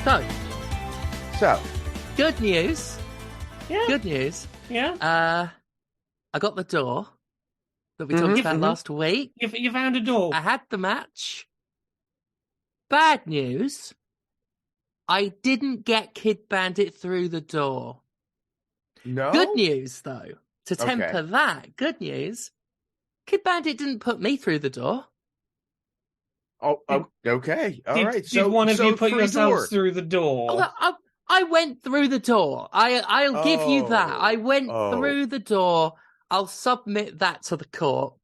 So, good news. Yeah. Good news. Yeah. I got the door that we talked about last week. You found a door. I had the match. Bad news. I didn't get Kid Bandit through the door. no. Good news, though. To temper that, good news. Kid Bandit didn't put me through the door. Oh, okay. All right. Did one of you put free yourselves door. through the door? I went through the door. I'll give you that. I went through the door. I'll submit that to the court.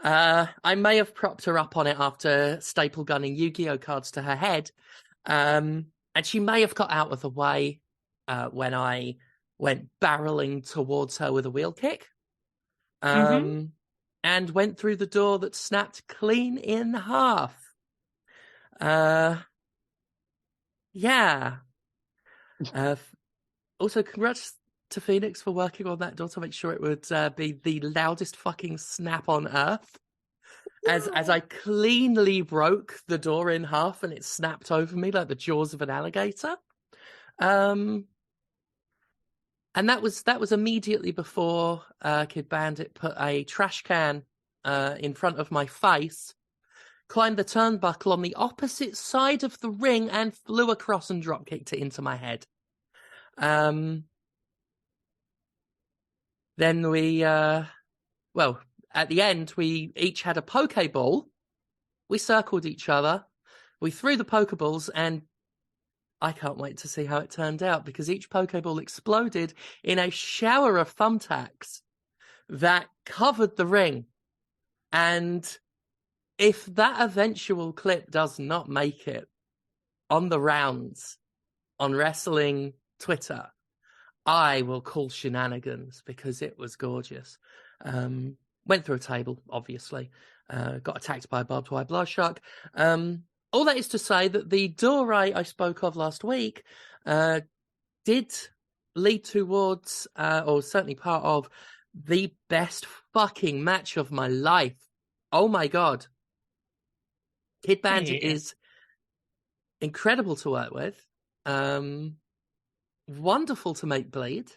I may have propped her up on it after staple gunning Yu-Gi-Oh cards to her head. And she may have got out of the way when I went barreling towards her with a wheel kick. And went through the door that snapped clean in half. Yeah. Also, congrats to Phoenix for working on that door to make sure it would be the loudest fucking snap on earth. As I cleanly broke the door in half and it snapped over me like the jaws of an alligator. And that was immediately before Kid Bandit put a trash can in front of my face, climbed the turnbuckle on the opposite side of the ring and flew across and drop-kicked it into my head. Then we, at the end, we each had a Pokeball. We circled each other. We threw the Pokeballs, and I can't wait to see how it turned out, because each Pokeball exploded in a shower of thumbtacks that covered the ring. And if that eventual clip does not make it on the rounds on wrestling Twitter, I will call shenanigans, because it was gorgeous. Went through a table, obviously. Got attacked by a barbed wire blood shark. All that is to say that the door I spoke of last week did lead towards, or certainly part of, the best fucking match of my life. Oh my God. Kid Bandit is incredible to work with. Wonderful to make bleed.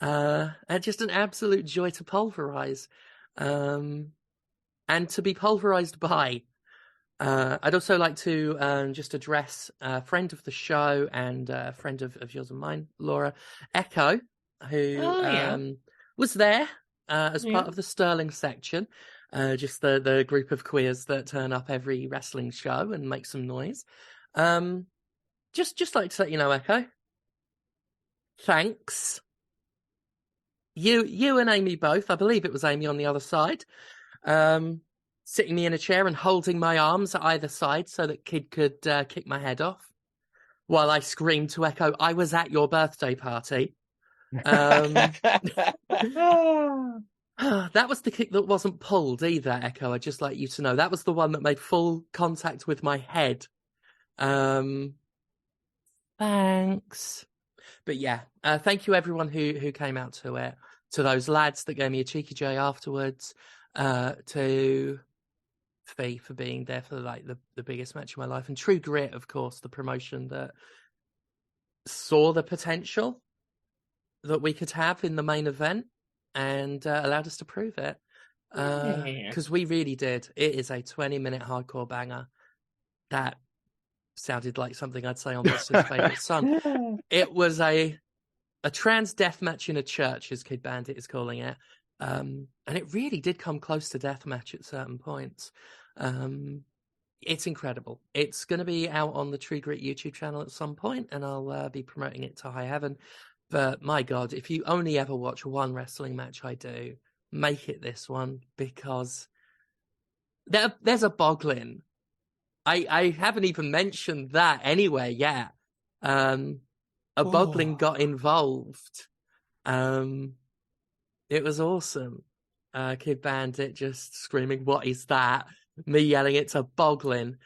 And just an absolute joy to pulverize. And to be pulverized by. I'd also like to just address a friend of the show and a friend of yours and mine, Laura Echo, who was there as part of the Sterling section. Just the group of queers that turn up every wrestling show and make some noise. Just like to let you know, Echo. Thanks. You and Amy both. I believe it was Amy on the other side. Sitting me in a chair and holding my arms at either side so that Kid could kick my head off, while I screamed to Echo, "I was at your birthday party." That was the kick that wasn't pulled either, Echo. I'd just like you to know. That was the one that made full contact with my head. Thanks. But yeah, thank you everyone who came out to it. To those lads that gave me a cheeky J afterwards. To Fee for being there for the biggest match of my life. And True Grit, of course, the promotion that saw the potential that we could have in the main event. And allowed us to prove it. Because we really did. It is a 20-minute hardcore banger. That sounded like something I'd say on Mr. Favourite Son. It was a trans death match in a church, as Kid Bandit is calling it. And it really did come close to deathmatch at certain points. It's incredible. It's going to be out on the True Grit YouTube channel at some point, and I'll be promoting it to high heaven. But my God, if you only ever watch one wrestling match I do, make it this one, because there's a boggling. I haven't even mentioned that anywhere yet. A boggling got involved. It was awesome. Kid Bandit just screaming, "What is that?" Me yelling, "It's a boggling."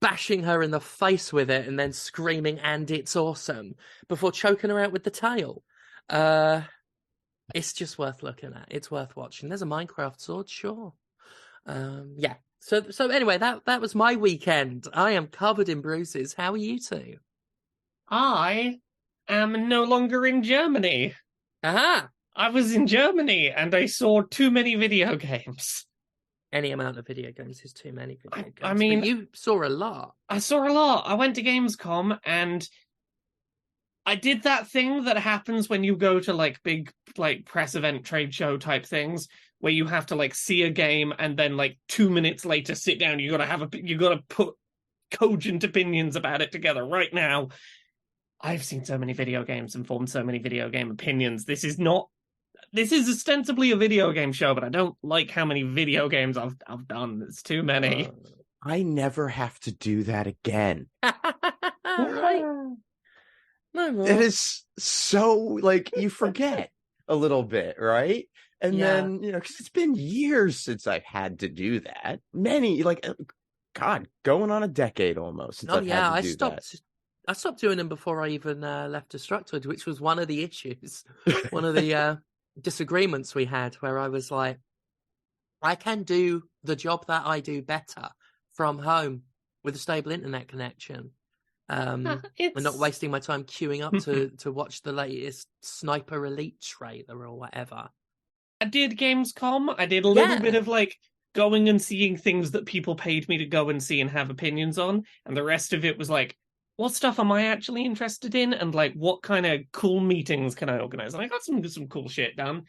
Bashing her in the face with it and then screaming, "And it's awesome," before choking her out with the tail. It's just worth looking at. It's worth watching. There's a Minecraft sword, sure. Yeah, So anyway, that was my weekend. I am covered in bruises. How are you two? I am no longer in Germany. Aha! I was in Germany and I saw too many video games. Any amount of video games is too many video games. I mean, but you saw a lot. I saw a lot. I went to Gamescom and I did that thing that happens when you go to like big like press event trade show type things where you have to like see a game and then like 2 minutes later sit down. You gotta put cogent opinions about it together right now. I've seen so many video games and formed so many video game opinions. This is ostensibly a video game show, but I don't like how many video games I've done. It's too many. I never have to do that again. Right. No more. It is so like you forget a little bit, right? And then, because it's been years since I've had to do that. Many, God, going on a decade almost since I've had to do that. I stopped doing them before I even left Destructoid, which was one of the issues, one of the disagreements we had, where I was like, I can do the job that I do better from home with a stable internet connection. And not wasting my time queuing up to watch the latest Sniper Elite trailer or whatever. I did Gamescom. I did a little bit of like going and seeing things that people paid me to go and see and have opinions on, and the rest of it was like, what stuff am I actually interested in, and like what kind of cool meetings can I organize? And I got some cool shit done.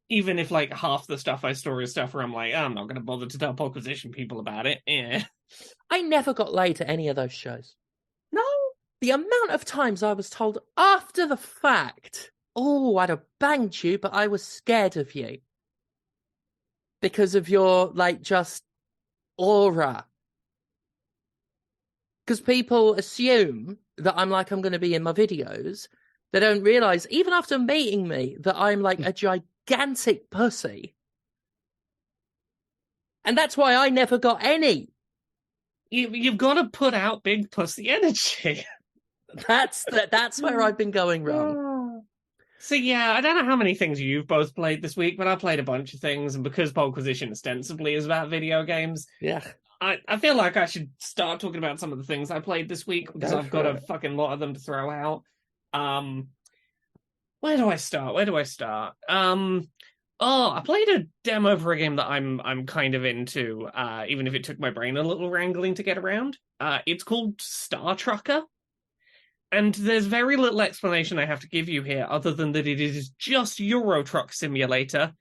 Even if like half the stuff I store is stuff where I'm like, I'm not going to bother to tell Podquisition people about it. Yeah. I never got laid at any of those shows. No. The amount of times I was told after the fact, oh, I'd have banged you, but I was scared of you. Because of your, like, just aura. Because people assume that I'm going to be in my videos. They don't realise, even after meeting me, that I'm like a gigantic pussy. And that's why I never got any. You've got to put out big pussy energy. That's where I've been going wrong. So yeah, I don't know how many things you've both played this week, but I played a bunch of things, and because Podquisition ostensibly is about video games, I feel like I should start talking about some of the things I played this week, because I've got a fucking lot of them to throw out. Where do I start? I played a demo for a game that I'm kind of into, even if it took my brain a little wrangling to get around. It's called Star Trucker. And there's very little explanation I have to give you here, other than that it is just Euro Truck Simulator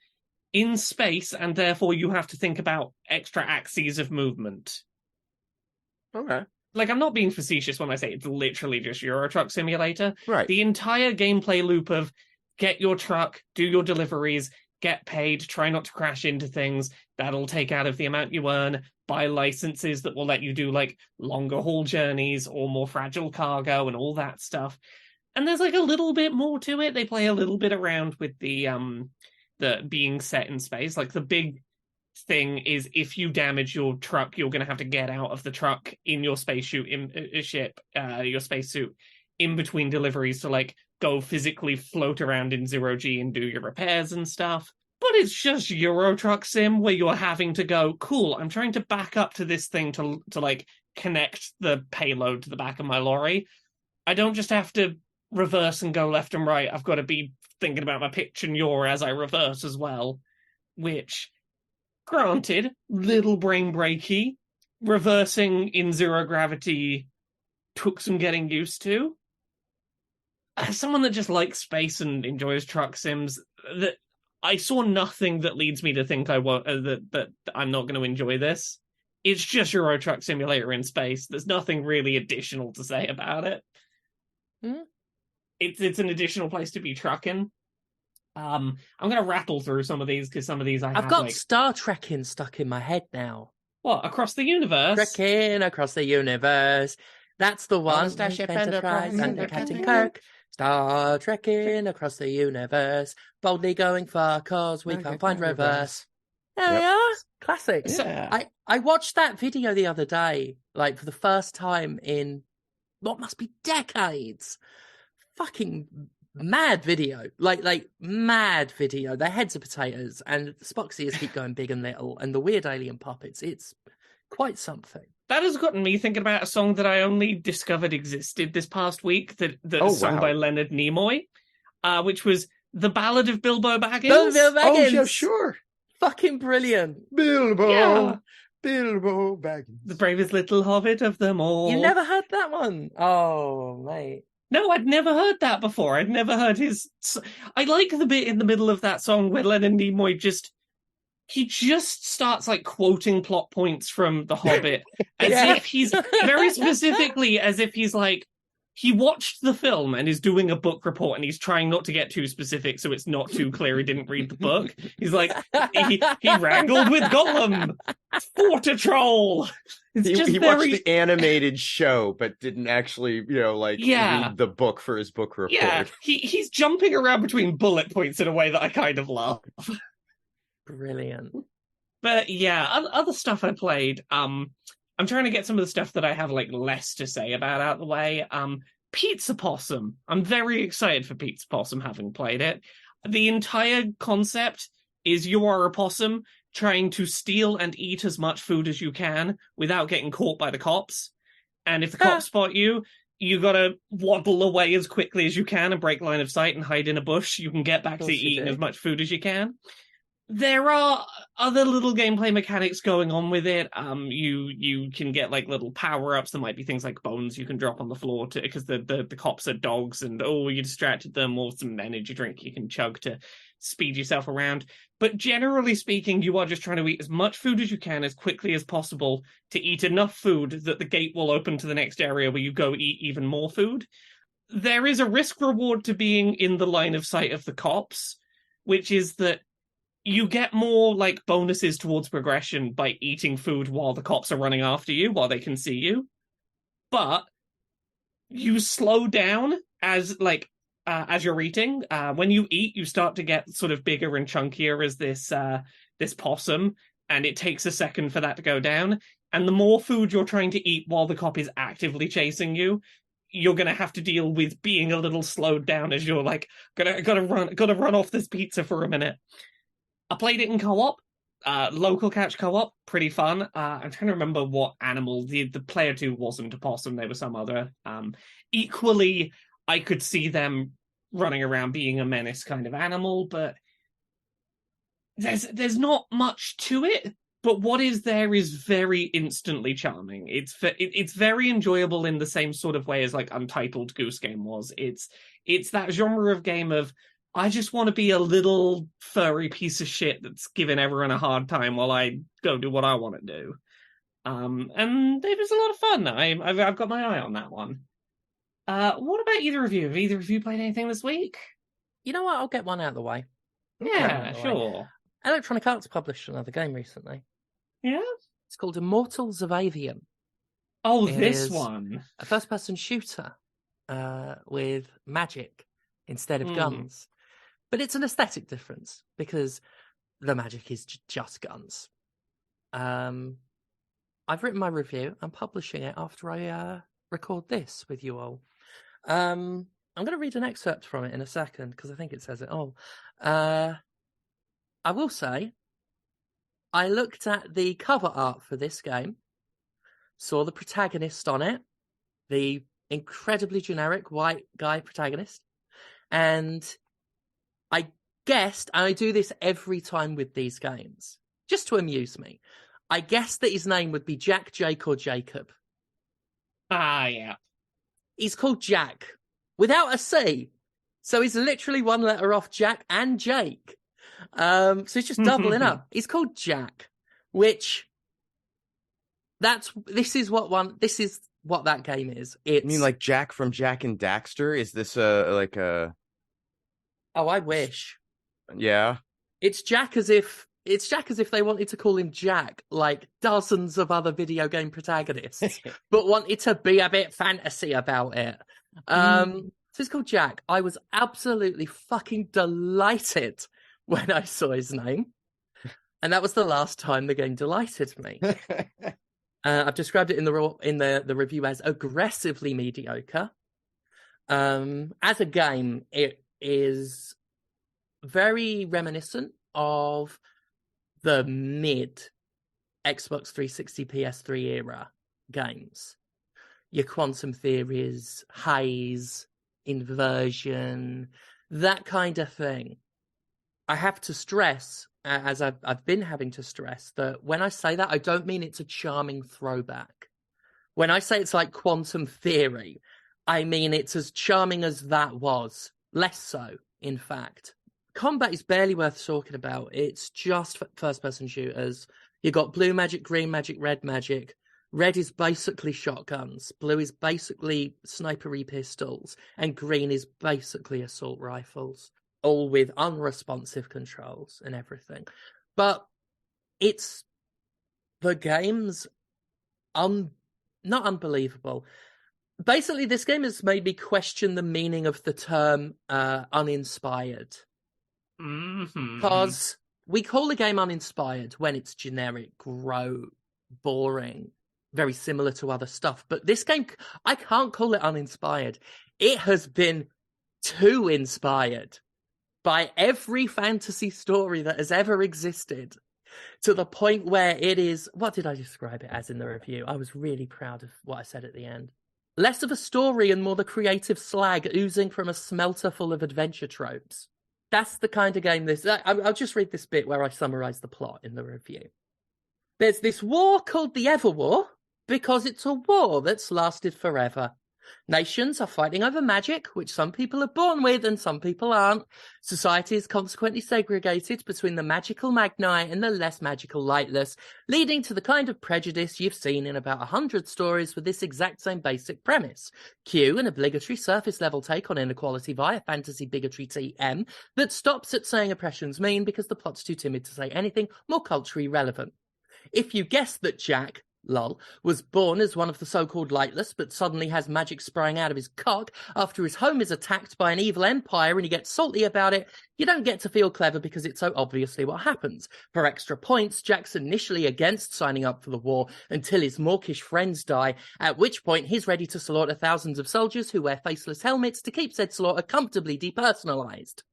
in space, and therefore you have to think about extra axes of movement. Okay. Like, I'm not being facetious when I say it's literally just Euro Truck Simulator. Right. The entire gameplay loop of get your truck, do your deliveries, get paid, try not to crash into things, that'll take out of the amount you earn, buy licenses that will let you do like longer haul journeys or more fragile cargo and all that stuff. And there's like a little bit more to it. They play a little bit around with the being set in space. Like the big thing is if you damage your truck, you're going to have to get out of the truck in your spacesuit your spacesuit in between deliveries to like go physically float around in 0G and do your repairs and stuff. But it's just Euro Truck Sim where you're having to go, cool, I'm trying to back up to this thing to like connect the payload to the back of my lorry. I don't just have to reverse and go left and right. I've got to be thinking about my pitch and yaw as I reverse as well. Which, granted, little brain breaky. Reversing in zero gravity took some getting used to. As someone that just likes space and enjoys truck sims, that I saw nothing that leads me to think that I'm not going to enjoy this. It's just Euro Truck Simulator in space. There's nothing really additional to say about it. It's an additional place to be trucking. I'm going to rattle through some of these because some of these I've got like... Star Trekkin stuck in my head now. What, across the universe? Trekkin across the universe. That's the one. Starship Enterprise under Captain Kirk. Star Trekkin across the universe. Boldly going far cause we can't find reverse. There we are. Classic. Yeah. I watched that video the other day, like for the first time in what must be decades. Fucking mad video, like mad video. Their heads are potatoes, and the Spock's ears keep going big and little, and the weird alien puppets. It's quite something. That has gotten me thinking about a song that I only discovered existed this past week, that's sung by Leonard Nimoy, which was The Ballad of Bilbo Baggins. Bilbo Baggins! Oh, yeah, sure. Fucking brilliant. Bilbo. Yeah. Bilbo Baggins. The bravest little hobbit of them all. You never heard that one? Oh, mate. No, I'd never heard that before. I'd never heard his... I like the bit in the middle of that song where Leonard Nimoy just starts like quoting plot points from The Hobbit as if he's very specifically as if he's like he watched the film and is doing a book report and he's trying not to get too specific so it's not too clear he didn't read the book. He's like he wrangled with Gollum, fought a troll. He watched the animated show but didn't actually read the book for his book report. Yeah, he's jumping around between bullet points in a way that I kind of love. Brilliant. But yeah, other stuff I played. I'm trying to get some of the stuff that I have like less to say about out the way. Pizza Possum. I'm very excited for Pizza Possum, having played it. The entire concept is you are a possum trying to steal and eat as much food as you can without getting caught by the cops. And if the cops spot you, you gotta waddle away as quickly as you can and break line of sight and hide in a bush. You can get back to eating as much food as you can. There are other little gameplay mechanics going on with it. You can get like little power-ups. There might be things like bones you can drop on the floor because the cops are dogs and you distracted them, or some energy drink you can chug to speed yourself around. But generally speaking, you are just trying to eat as much food as you can as quickly as possible to eat enough food that the gate will open to the next area where you go eat even more food. There is a risk reward to being in the line of sight of the cops, which is that you get more like bonuses towards progression by eating food while the cops are running after you, while they can see you. But you slow down as you're eating. When you eat, you start to get sort of bigger and chunkier as this possum, and it takes a second for that to go down. And the more food you're trying to eat while the cop is actively chasing you, you're gonna have to deal with being a little slowed down as you're like gotta run off this pizza for a minute. I played it in co-op, local couch co-op, pretty fun. I'm trying to remember what animal. The player 2 wasn't a possum, they were some other. Equally, I could see them running around being a menace kind of animal, but there's not much to it. But what is there is very instantly charming. It's very enjoyable in the same sort of way as like Untitled Goose Game was. It's that genre of game of I just want to be a little furry piece of shit that's giving everyone a hard time while I go do what I want to do. And it was a lot of fun. I've got my eye on that one. What about either of you? Have either of you played anything this week? You know what? I'll get one out of the way. Yeah, sure. Electronic Arts published another game recently. Yeah? It's called Immortals of Aveum. Oh, this one. A first-person shooter with magic instead of guns. But it's an aesthetic difference because the magic is just guns. I've written my review. I'm publishing it after I record this with you all. I'm going to read an excerpt from it in a second because I think it says it all. I will say, I looked at the cover art for this game, saw the protagonist on it, the incredibly generic white guy protagonist, and I guessed, and I do this every time with these games, just to amuse me, I guessed that his name would be Jack, Jake, or Jacob. Ah, yeah. He's called Jack, without a C. So he's literally one letter off Jack and Jake. So he's just doubling up. He's called Jack, which this is what that game is. It's, you mean like Jack from Jack and Daxter? Is this like a? Oh, I wish. Yeah. It's Jack as if they wanted to call him Jack, like dozens of other video game protagonists, but wanted to be a bit fantasy about it. So it's called Jack. I was absolutely fucking delighted when I saw his name. And that was the last time the game delighted me. I've described it in the review as aggressively mediocre. As a game, it is very reminiscent of the mid Xbox 360 PS3 era games. Your Quantum Theories, Haze, Inversion, that kind of thing. I have to stress, as I've been having to stress, that when I say that, I don't mean it's a charming throwback. When I say it's like Quantum Theory, I mean it's as charming as that was. Less so, in fact. Combat is barely worth talking about. It's just first-person shooters. You got blue magic, green magic, red magic. Red is basically shotguns. Blue is basically snipery pistols. And green is basically assault rifles. All with unresponsive controls and everything. But it's... the game's not unbelievable. Basically, this game has made me question the meaning of the term uninspired. Because we call a game uninspired when it's generic, boring, very similar to other stuff. But this game, I can't call it uninspired. It has been too inspired by every fantasy story that has ever existed, to the point where it is... what did I describe it as in the review? I was really proud of what I said at the end. Less of a story and more the creative slag oozing from a smelter full of adventure tropes. That's the kind of game this... I'll just read this bit where I summarise the plot in the review. There's this war called the Everwar because it's a war that's lasted forever. Nations are fighting over magic, which some people are born with and some people aren't. Society is consequently segregated between the magical magni and the less magical lightless, leading to the kind of prejudice you've seen in about 100 stories with this exact same basic premise. Cue an obligatory surface-level take on inequality via fantasy bigotry TM that stops at saying oppression's mean because the plot's too timid to say anything more culturally relevant. If you guessed that Jack... lol, was born as one of the so-called lightless, but suddenly has magic spraying out of his cock after his home is attacked by an evil empire and he gets salty about it, you don't get to feel clever because it's so obviously what happens. For extra points, Jack's initially against signing up for the war until his mawkish friends die, at which point he's ready to slaughter thousands of soldiers who wear faceless helmets to keep said slaughter comfortably depersonalized.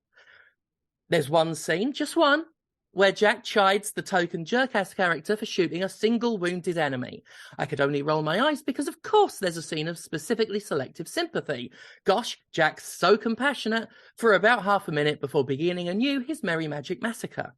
There's one scene, just one, where Jack chides the token jerk-ass character for shooting a single wounded enemy. I could only roll my eyes because, of course, there's a scene of specifically selective sympathy. Gosh, Jack's so compassionate for about half a minute before beginning anew his merry magic massacre.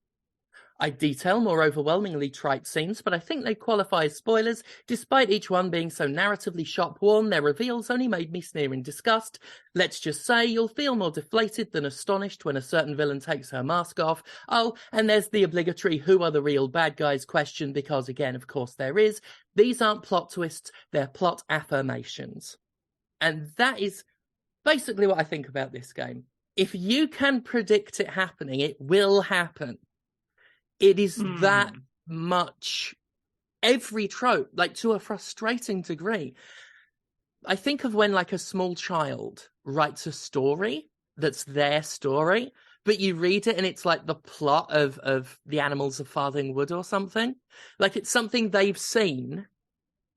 I detail more overwhelmingly trite scenes, but I think they qualify as spoilers. Despite each one being so narratively shop-worn, their reveals only made me sneer in disgust. Let's just say you'll feel more deflated than astonished when a certain villain takes her mask off. Oh, and there's the obligatory who are the real bad guys question, because again, of course there is. These aren't plot twists, they're plot affirmations. And that is basically what I think about this game. If you can predict it happening, it will happen. It is that much every trope, like to a frustrating degree. I think of when like a small child writes a story that's their story, but you read it and it's like the plot of The Animals of Farthing Wood or something. Like it's something they've seen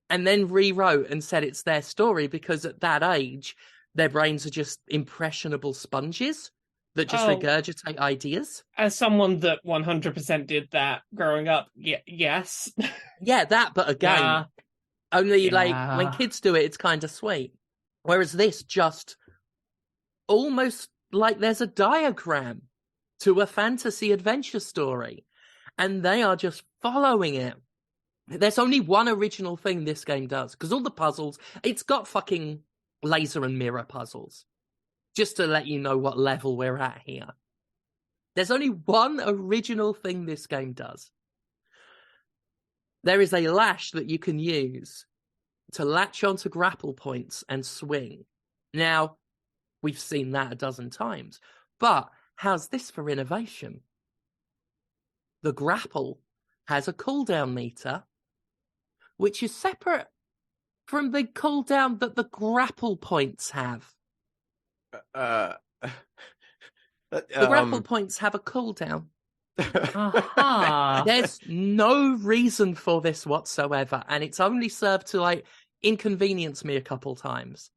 and then rewrote and said it's their story because at that age, their brains are just impressionable sponges that just regurgitate ideas. As someone that 100% did that growing up, yes. Yeah, that, but again, only like when kids do it, it's kind of sweet. Whereas this just almost like there's a diagram to a fantasy adventure story, and they are just following it. There's only one original thing this game does, because all the puzzles, it's got fucking laser and mirror puzzles. Just to let you know what level we're at here. There's only one original thing this game does. There is a lash that you can use to latch onto grapple points and swing. Now, we've seen that a dozen times. But how's this for innovation? The grapple has a cooldown meter, which is separate from the cooldown that the grapple points have. The grapple points have a cooldown. There's no reason for this whatsoever, and it's only served to like inconvenience me a couple times.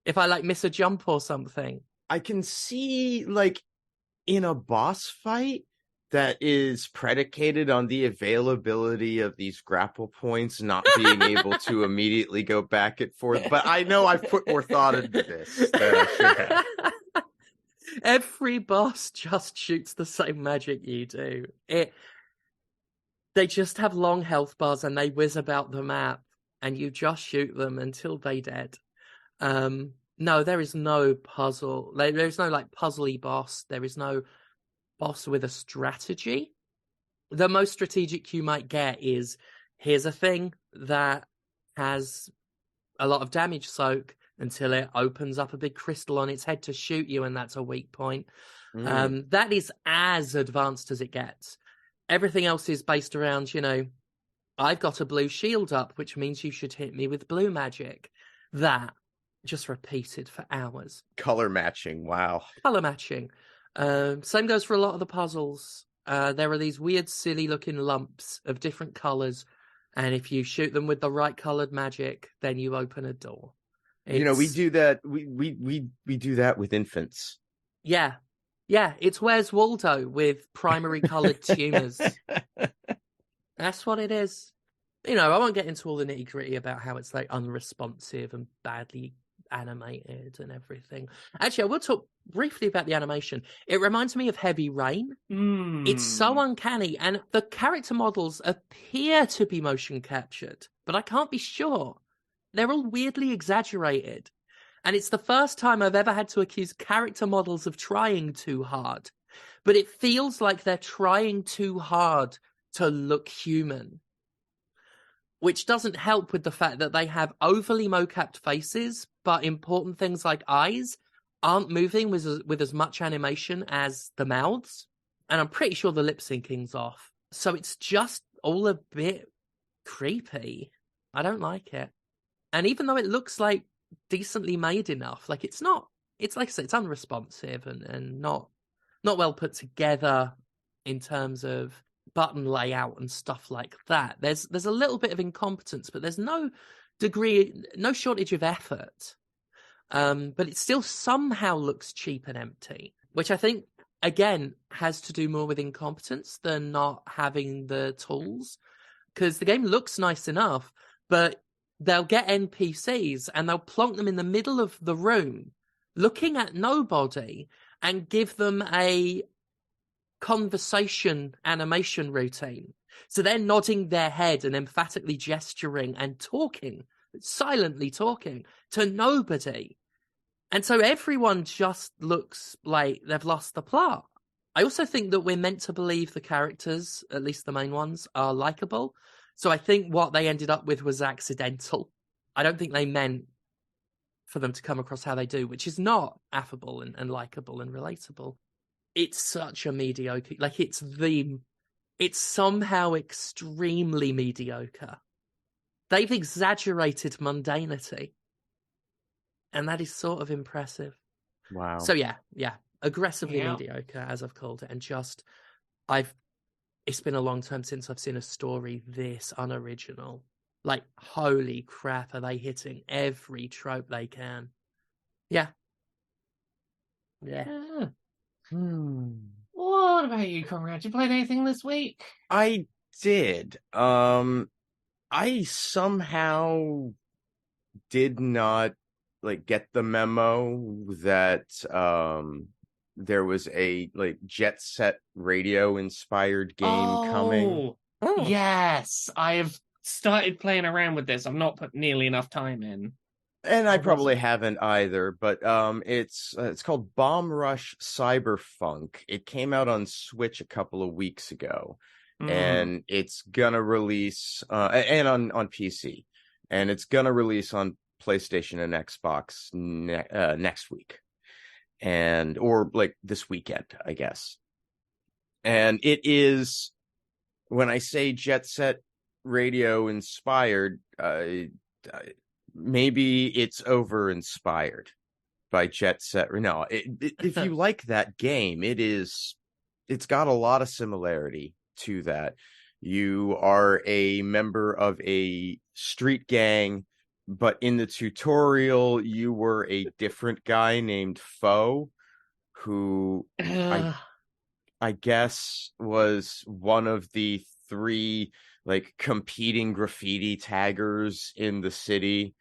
If I like miss a jump or something. I can see, like, in a boss fight that is predicated on the availability of these grapple points not being able to immediately go back and forth. But I know I've put more thought into this than I should have. Every boss just shoots the same magic you do. They just have long health bars and they whiz about the map, and you just shoot them until they dead. No, there is no puzzle. There is no like puzzly boss. There is no boss with a strategy. The most strategic you might get is, here's a thing that has a lot of damage soak until it opens up a big crystal on its head to shoot you, and that's a weak point. That is as advanced as it gets. Everything else is based around, I've got a blue shield up, which means you should hit me with blue magic. That just repeated for hours. Color matching, wow. Color matching. Same goes for a lot of the puzzles. There are these weird, silly looking lumps of different colors, and if you shoot them with the right colored magic, then you open a door. We do that. We do that with infants. Yeah. It's Where's Waldo with primary colored tumors. That's what it is. I won't get into all the nitty gritty about how it's like unresponsive and badly animated and everything. Actually, I will talk briefly about the animation. It reminds me of Heavy Rain. It's so uncanny, and the character models appear to be motion captured, but I can't be sure. They're all weirdly exaggerated. And it's the first time I've ever had to accuse character models of trying too hard. But it feels like they're trying too hard to look human, which doesn't help with the fact that they have overly mocapped faces, but important things like eyes aren't moving with as much animation as the mouths. And I'm pretty sure the lip syncing's off. So it's just all a bit creepy. I don't like it. And even though it looks like decently made enough, like it's like I said, it's unresponsive and not well put together in terms of button layout and stuff like that. There's a little bit of incompetence, but there's no shortage of effort. But it still somehow looks cheap and empty, which I think again has to do more with incompetence than not having the tools, because the game looks nice enough, but they'll get NPCs and they'll plonk them in the middle of the room looking at nobody and give them a conversation animation routine. So they're nodding their head and emphatically gesturing and talking, silently talking to nobody. And so everyone just looks like they've lost the plot. I also think that we're meant to believe the characters, at least the main ones, are likable. So I think what they ended up with was accidental. I don't think they meant for them to come across how they do, which is not affable and likable and relatable. It's such a mediocre, like it's somehow extremely mediocre. They've exaggerated mundanity. And that is sort of impressive. Wow. So yeah, aggressively mediocre, as I've called it, and just it's been a long time since I've seen a story this unoriginal. Like, holy crap, are they hitting every trope they can? Yeah. What about you, Conrad? You played anything this week? I did. I somehow did not get the memo that there was a Jet Set Radio inspired game coming. Oh, yes. I have started playing around with this. I've not put nearly enough time in. And I probably haven't either, but it's called Bomb Rush Cyberfunk. It came out on Switch a couple of weeks ago, and it's gonna release and on PC, and it's gonna release on PlayStation and Xbox next week, or this weekend, I guess. And it is, when I say Jet Set Radio inspired, maybe it's over inspired by Jet Set. No, if you like that game, it's got a lot of similarity to that. You are a member of a street gang, but in the tutorial, you were a different guy named Foe, who Ugh. I guess was one of the three like competing graffiti taggers in the city.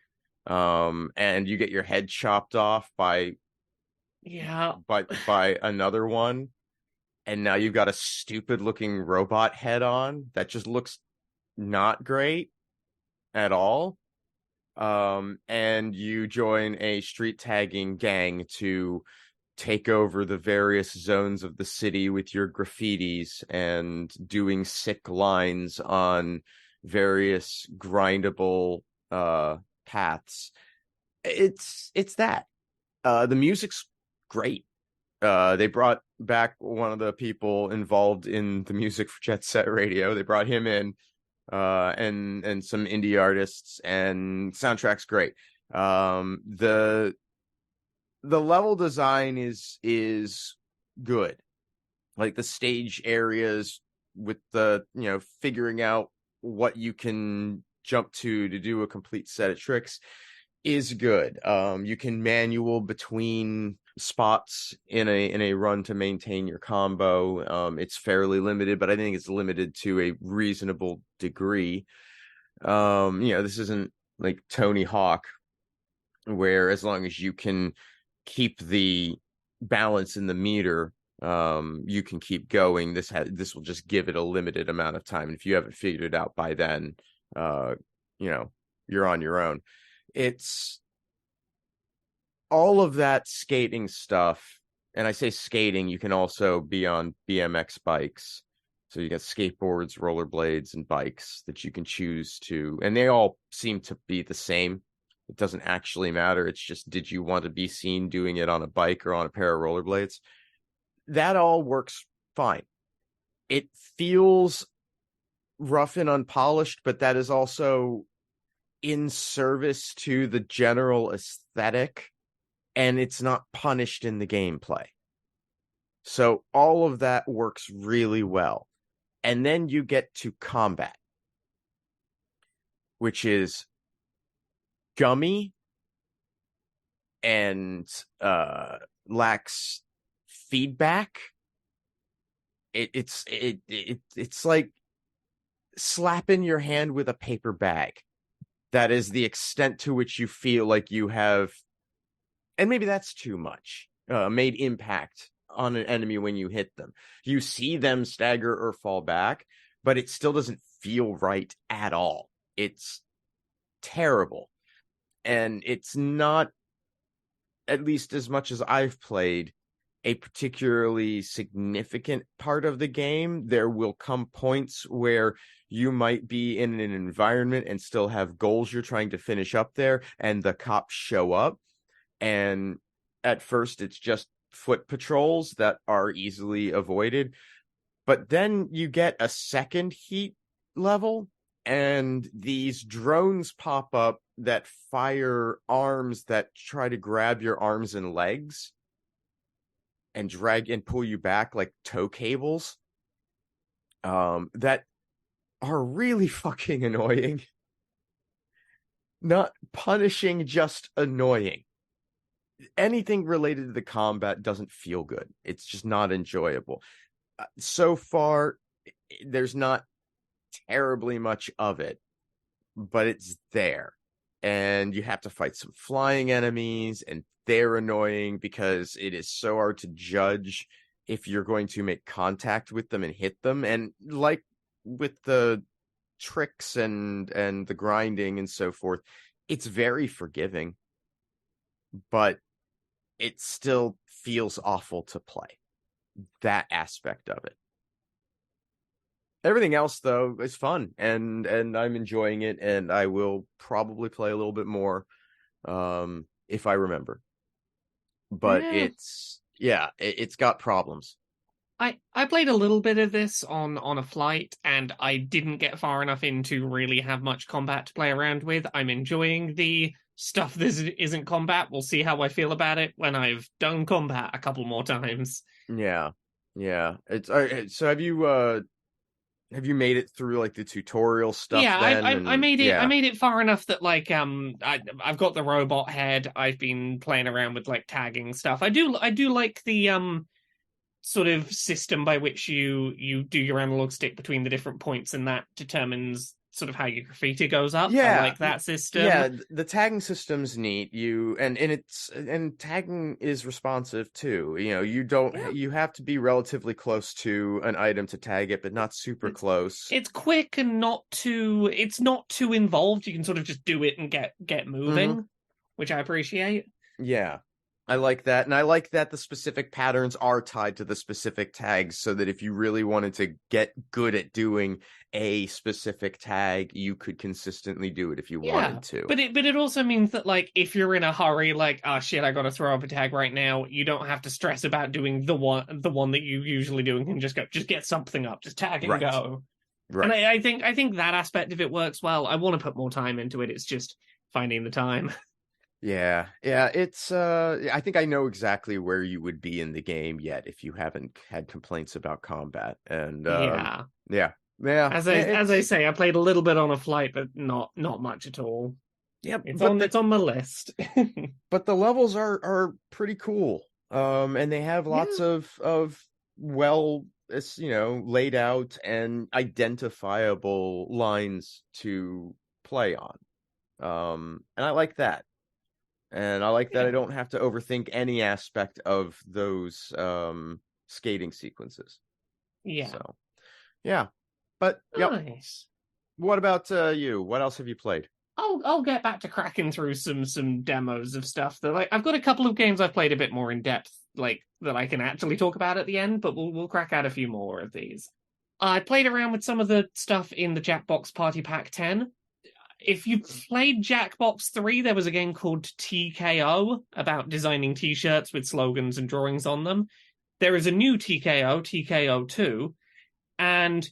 And you get your head chopped off Yeah. by another one, and now you've got a stupid looking robot head on that just looks not great at all. And you join a street tagging gang to take over the various zones of the city with your graffitis and doing sick lines on various grindable paths. It's that. The music's great. They brought back one of the people involved in the music for Jet Set Radio. They brought him in, and some indie artists, and soundtrack's great. The level design is good. Like the stage areas with the, figuring out what you can jump to do a complete set of tricks is good. You can manual between spots in a run to maintain your combo. It's fairly limited, but I think it's limited to a reasonable degree. This isn't like Tony Hawk, where as long as you can keep the balance in the meter, you can keep going. This will just give it a limited amount of time. And if you haven't figured it out by then, you're on your own. It's all of that skating stuff. And I say skating, you can also be on BMX bikes. So you got skateboards, rollerblades, and bikes that you can choose to, and they all seem to be the same. It doesn't actually matter. It's just, did you want to be seen doing it on a bike or on a pair of rollerblades? That all works fine. It feels rough and unpolished, but that is also in service to the general aesthetic, and it's not punished in the gameplay. So all of that works really well. And then you get to combat, which is gummy and lacks feedback. It's like slapping your hand with a paper bag. That is the extent to which you feel like you have, and maybe that's too much, made impact on an enemy when you hit them. You see them stagger or fall back, but it still doesn't feel right at all. It's terrible. And it's not, at least as much as I've played, a particularly significant part of the game. There will come points where you might be in an environment and still have goals you're trying to finish up there, and the cops show up. And at first, it's just foot patrols that are easily avoided. But then you get a second heat level, and these drones pop up that fire arms that try to grab your arms and legs and drag and pull you back like tow cables, that are really fucking annoying. Not punishing, just annoying. Anything related to the combat doesn't feel good. It's just not enjoyable. So far, there's not terribly much of it, but it's there. And you have to fight some flying enemies, and they're annoying because it is so hard to judge if you're going to make contact with them and hit them. And like with the tricks and the grinding and so forth, it's very forgiving, but it still feels awful to play. That aspect of it. Everything else, though, is fun, and I'm enjoying it, and I will probably play a little bit more if I remember. But it's got problems. I played a little bit of this on a flight, and I didn't get far enough in to really have much combat to play around with. I'm enjoying the stuff that isn't combat. We'll see how I feel about it when I've done combat a couple more times. Yeah. It's so Have you made it through like the tutorial stuff? Yeah, then? I made it. Yeah. I made it far enough that like I've got the robot head. I've been playing around with like tagging stuff. I do like the sort of system by which you do your analog stick between the different points, and that determines sort of how your graffiti goes up. I like that system. Yeah, the tagging system's neat. And tagging is responsive too. You have to be relatively close to an item to tag it, but not super close. It's quick and it's not too involved. You can sort of just do it and get moving, which I appreciate. Yeah. I like that. And I like that the specific patterns are tied to the specific tags, so that if you really wanted to get good at doing a specific tag, you could consistently do it if you wanted to. But it also means that like if you're in a hurry, like, oh shit, I gotta throw up a tag right now, you don't have to stress about doing the one that you usually do, and can just get something up, just tag and go. Right. And I think that aspect of it works well. I want to put more time into it. It's just finding the time. Yeah, it's I think I know exactly where you would be in the game yet if you haven't had complaints about combat. And yeah. As I say, I played a little bit on a flight, but not much at all. Yeah, it's on my list. But the levels are pretty cool. And they have lots of well, laid out and identifiable lines to play on. And I like that. And I like that I don't have to overthink any aspect of those skating sequences. Yeah. So, yeah. But, nice. What about you? What else have you played? I'll get back to cracking through some demos of stuff that I've got a couple of games I've played a bit more in depth, like that I can actually talk about at the end, but we'll crack out a few more of these. I played around with some of the stuff in the Jackbox Party Pack 10. If you played Jackbox 3, there was a game called TKO about designing t-shirts with slogans and drawings on them. There is a new TKO, TKO 2, and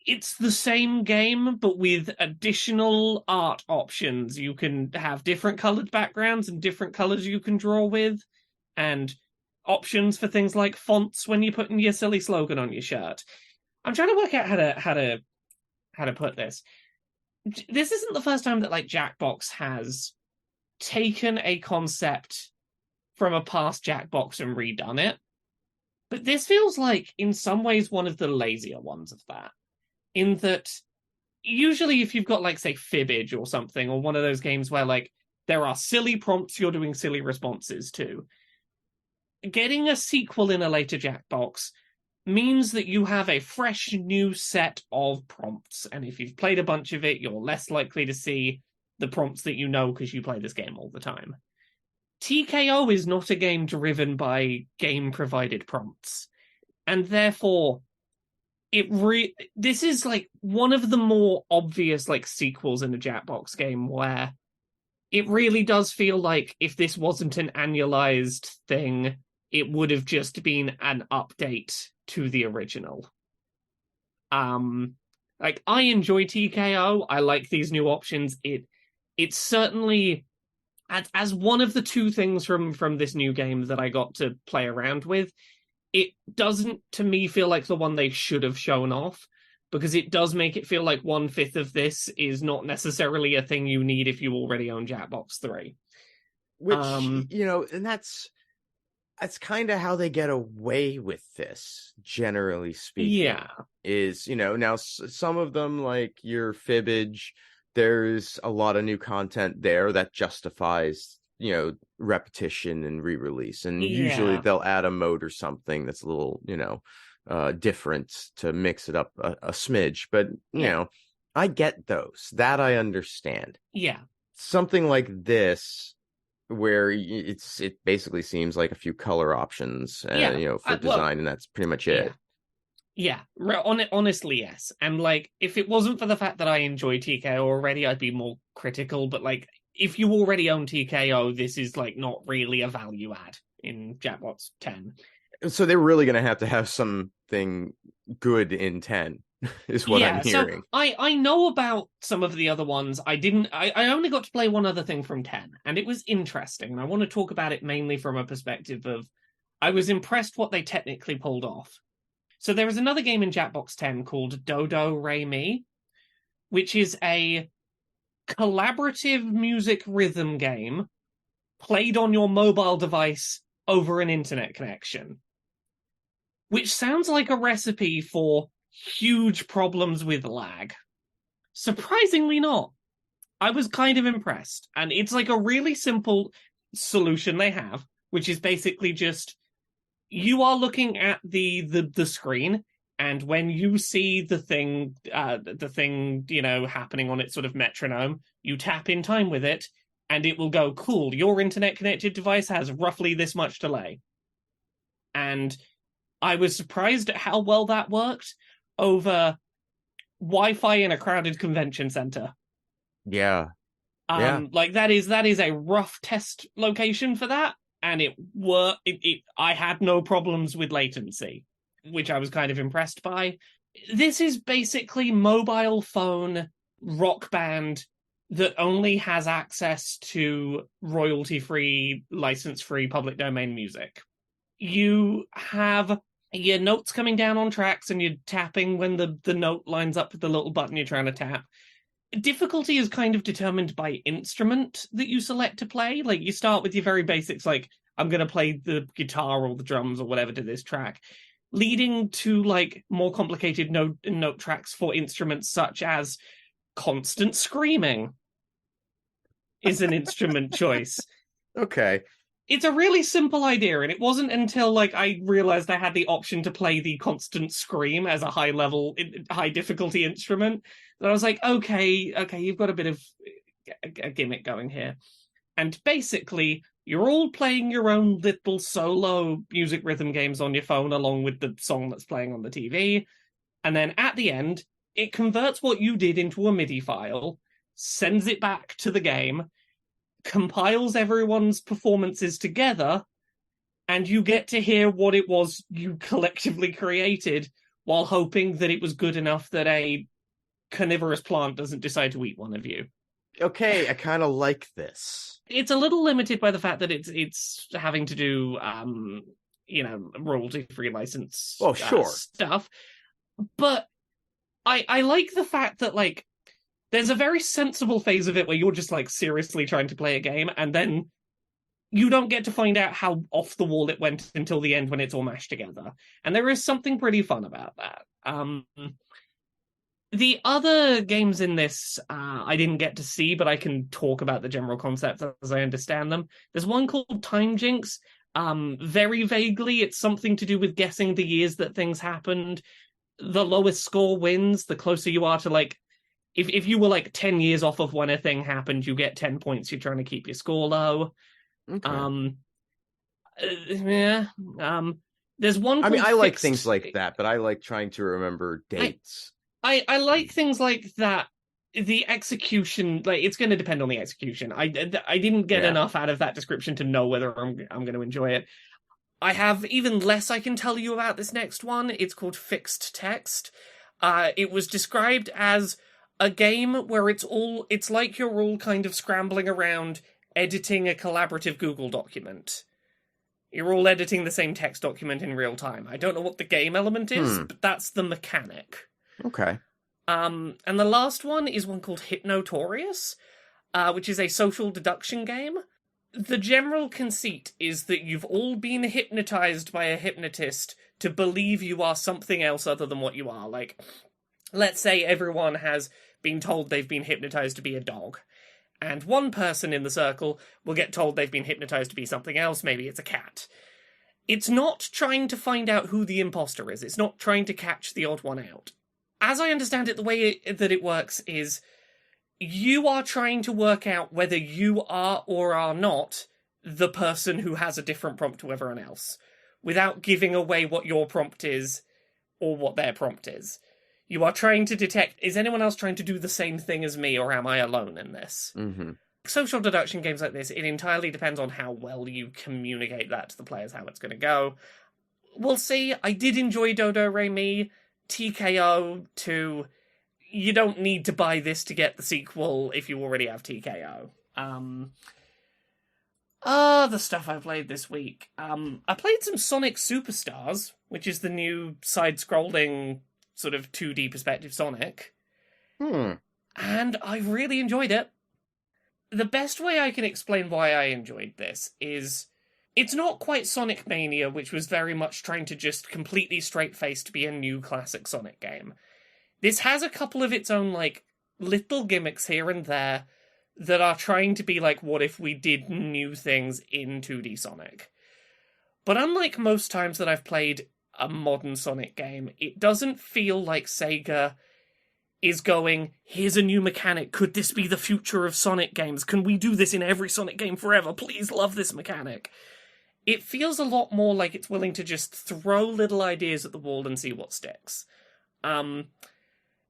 it's the same game, but with additional art options. You can have different colored backgrounds and different colors you can draw with, and options for things like fonts when you're putting your silly slogan on your shirt. I'm trying to work out how to put this. This isn't the first time that like Jackbox has taken a concept from a past Jackbox and redone it. But this feels like, in some ways, one of the lazier ones of that. In that, usually if you've got, like, say, Fibbage or something, or one of those games where, like, there are silly prompts you're doing silly responses to, getting a sequel in a later Jackbox means that you have a fresh new set of prompts. And if you've played a bunch of it, you're less likely to see the prompts that you know because you play this game all the time. TKO is not a game driven by game-provided prompts. And therefore, this is like one of the more obvious like sequels in a Jackbox game where it really does feel like if this wasn't an annualized thing, it would have just been an update to the original. Like, I enjoy TKO. I like these new options. It's certainly, as one of the two things from this new game that I got to play around with, it doesn't, to me, feel like the one they should have shown off, because it does make it feel like 1/5 of this is not necessarily a thing you need if you already own Jackbox 3. Which, and that's kind of how they get away with this, generally speaking. Yeah. Is, now some of them, like your Fibbage, there's a lot of new content there that justifies, repetition and re-release. And usually they'll add a mode or something that's a little, different to mix it up a smidge. But, I get those. That I understand. Yeah. Something like this, where it basically seems like a few color options, for design, and that's pretty much it. Yeah, honestly, yes. And like, if it wasn't for the fact that I enjoy TKO already, I'd be more critical. But like, if you already own TKO, this is like not really a value add in Jackbox 10. So they're really going to have something good in 10, is what I'm hearing. So I know about some of the other ones. I only got to play one other thing from 10, and it was interesting. And I want to talk about it mainly from a perspective of, I was impressed what they technically pulled off. So there is another game in Jackbox 10 called Dodo Re Mi, which is a collaborative music rhythm game played on your mobile device over an internet connection, which sounds like a recipe for huge problems with lag. Surprisingly not. I was kind of impressed. And it's like a really simple solution they have, which is basically just you are looking at the screen, and when you see the thing, happening on its sort of metronome, you tap in time with it, and it will go, cool, your internet-connected device has roughly this much delay. And I was surprised at how well that worked over Wi-Fi in a crowded convention center. Yeah. Like that is a rough test location for that, and I had no problems with latency, which I was kind of impressed by. This is basically mobile phone rock band that only has access to royalty-free, license-free, public domain music. You have your notes coming down on tracks, and you're tapping when the note lines up with the little button you're trying to tap. Difficulty is kind of determined by instrument that you select to play. Like, you start with your very basics, like, I'm going to play the guitar or the drums or whatever to this track, leading to, like, more complicated note tracks for instruments such as constant screaming is an instrument choice. Okay. It's a really simple idea, and it wasn't until, like, I realized I had the option to play the constant scream as a high difficulty instrument that I was like, okay, you've got a bit of a gimmick going here. And basically, you're all playing your own little solo music rhythm games on your phone along with the song that's playing on the TV. And then at the end, it converts what you did into a MIDI file, sends it back to the game, compiles everyone's performances together, and you get to hear what it was you collectively created while hoping that it was good enough that a carnivorous plant doesn't decide to eat one of you. Okay, I kind of like this. It's a little limited by the fact that it's having to do royalty-free license stuff. But I like the fact that, like, there's a very sensible phase of it where you're just, like, seriously trying to play a game, and then you don't get to find out how off the wall it went until the end when it's all mashed together. And there is something pretty fun about that. The other games in this, I didn't get to see, but I can talk about the general concepts as I understand them. There's one called Time Jinx. Very vaguely, it's something to do with guessing the years that things happened. The lowest score wins. The closer you are to, like, if you were, like, 10 years off of when a thing happened, you get 10 points. You're trying to keep your score low. Okay. There's one. I mean, I like things like that, but I like trying to remember dates. I like things like that. The execution, like, it's going to depend on the execution. I didn't get enough out of that description to know whether I'm going to enjoy it. I have even less I can tell you about this next one. It's called Fixed Text. It was described as a game where it's like you're all kind of scrambling around editing a collaborative Google document. You're all editing the same text document in real time. I don't know what the game element is, but that's the mechanic. Okay. And the last one is one called Hypnotorious, which is a social deduction game. The general conceit is that you've all been hypnotized by a hypnotist to believe you are something else other than what you are. Like, let's say everyone has been told they've been hypnotized to be a dog, and one person in the circle will get told they've been hypnotized to be something else. Maybe it's a cat. It's not trying to find out who the imposter is. It's not trying to catch the odd one out. As I understand it, the way that it works is you are trying to work out whether you are or are not the person who has a different prompt to everyone else, without giving away what your prompt is or what their prompt is. You are trying to detect, is anyone else trying to do the same thing as me, or am I alone in this? Mm-hmm. Social deduction games like this, it entirely depends on how well you communicate that to the players, how it's going to go. We'll see. I did enjoy Dodo Re Mi. TKO to, you don't need to buy this to get the sequel if you already have TKO. The stuff I played this week. I played some Sonic Superstars, which is the new side-scrolling sort of 2D perspective Sonic. And I really enjoyed it. The best way I can explain why I enjoyed this is it's not quite Sonic Mania, which was very much trying to just completely straight-faced be a new classic Sonic game. This has a couple of its own, like, little gimmicks here and there that are trying to be like, what if we did new things in 2D Sonic? But unlike most times that I've played a modern Sonic game, it doesn't feel like Sega is going, here's a new mechanic, could this be the future of Sonic games? Can we do this in every Sonic game forever? Please love this mechanic. It feels a lot more like it's willing to just throw little ideas at the wall and see what sticks.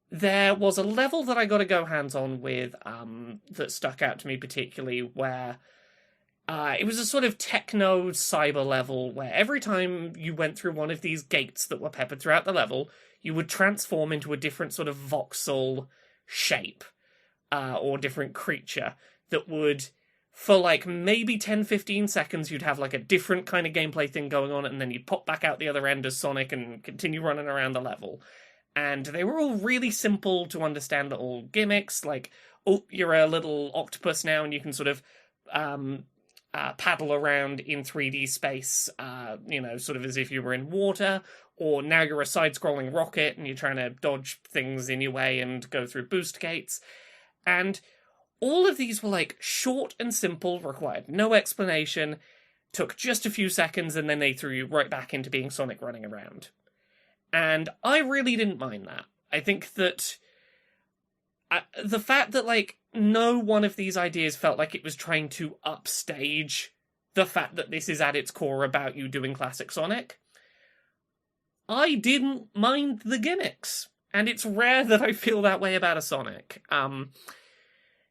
There was a level that I got to go hands-on with that stuck out to me particularly, where it was a sort of techno cyber level where every time you went through one of these gates that were peppered throughout the level, you would transform into a different sort of voxel shape or different creature that would, for like maybe 10-15 seconds, you'd have like a different kind of gameplay thing going on, and then you'd pop back out the other end as Sonic and continue running around the level. And they were all really simple to understand little gimmicks, like, oh, you're a little octopus now and you can sort of paddle around in 3D space, sort of as if you were in water, or now you're a side-scrolling rocket and you're trying to dodge things in your way and go through boost gates. And all of these were, like, short and simple, required no explanation, took just a few seconds, and then they threw you right back into being Sonic running around. And I really didn't mind that. I think that the fact that, like, no one of these ideas felt like it was trying to upstage the fact that this is at its core about you doing classic Sonic, I didn't mind the gimmicks. And it's rare that I feel that way about a Sonic.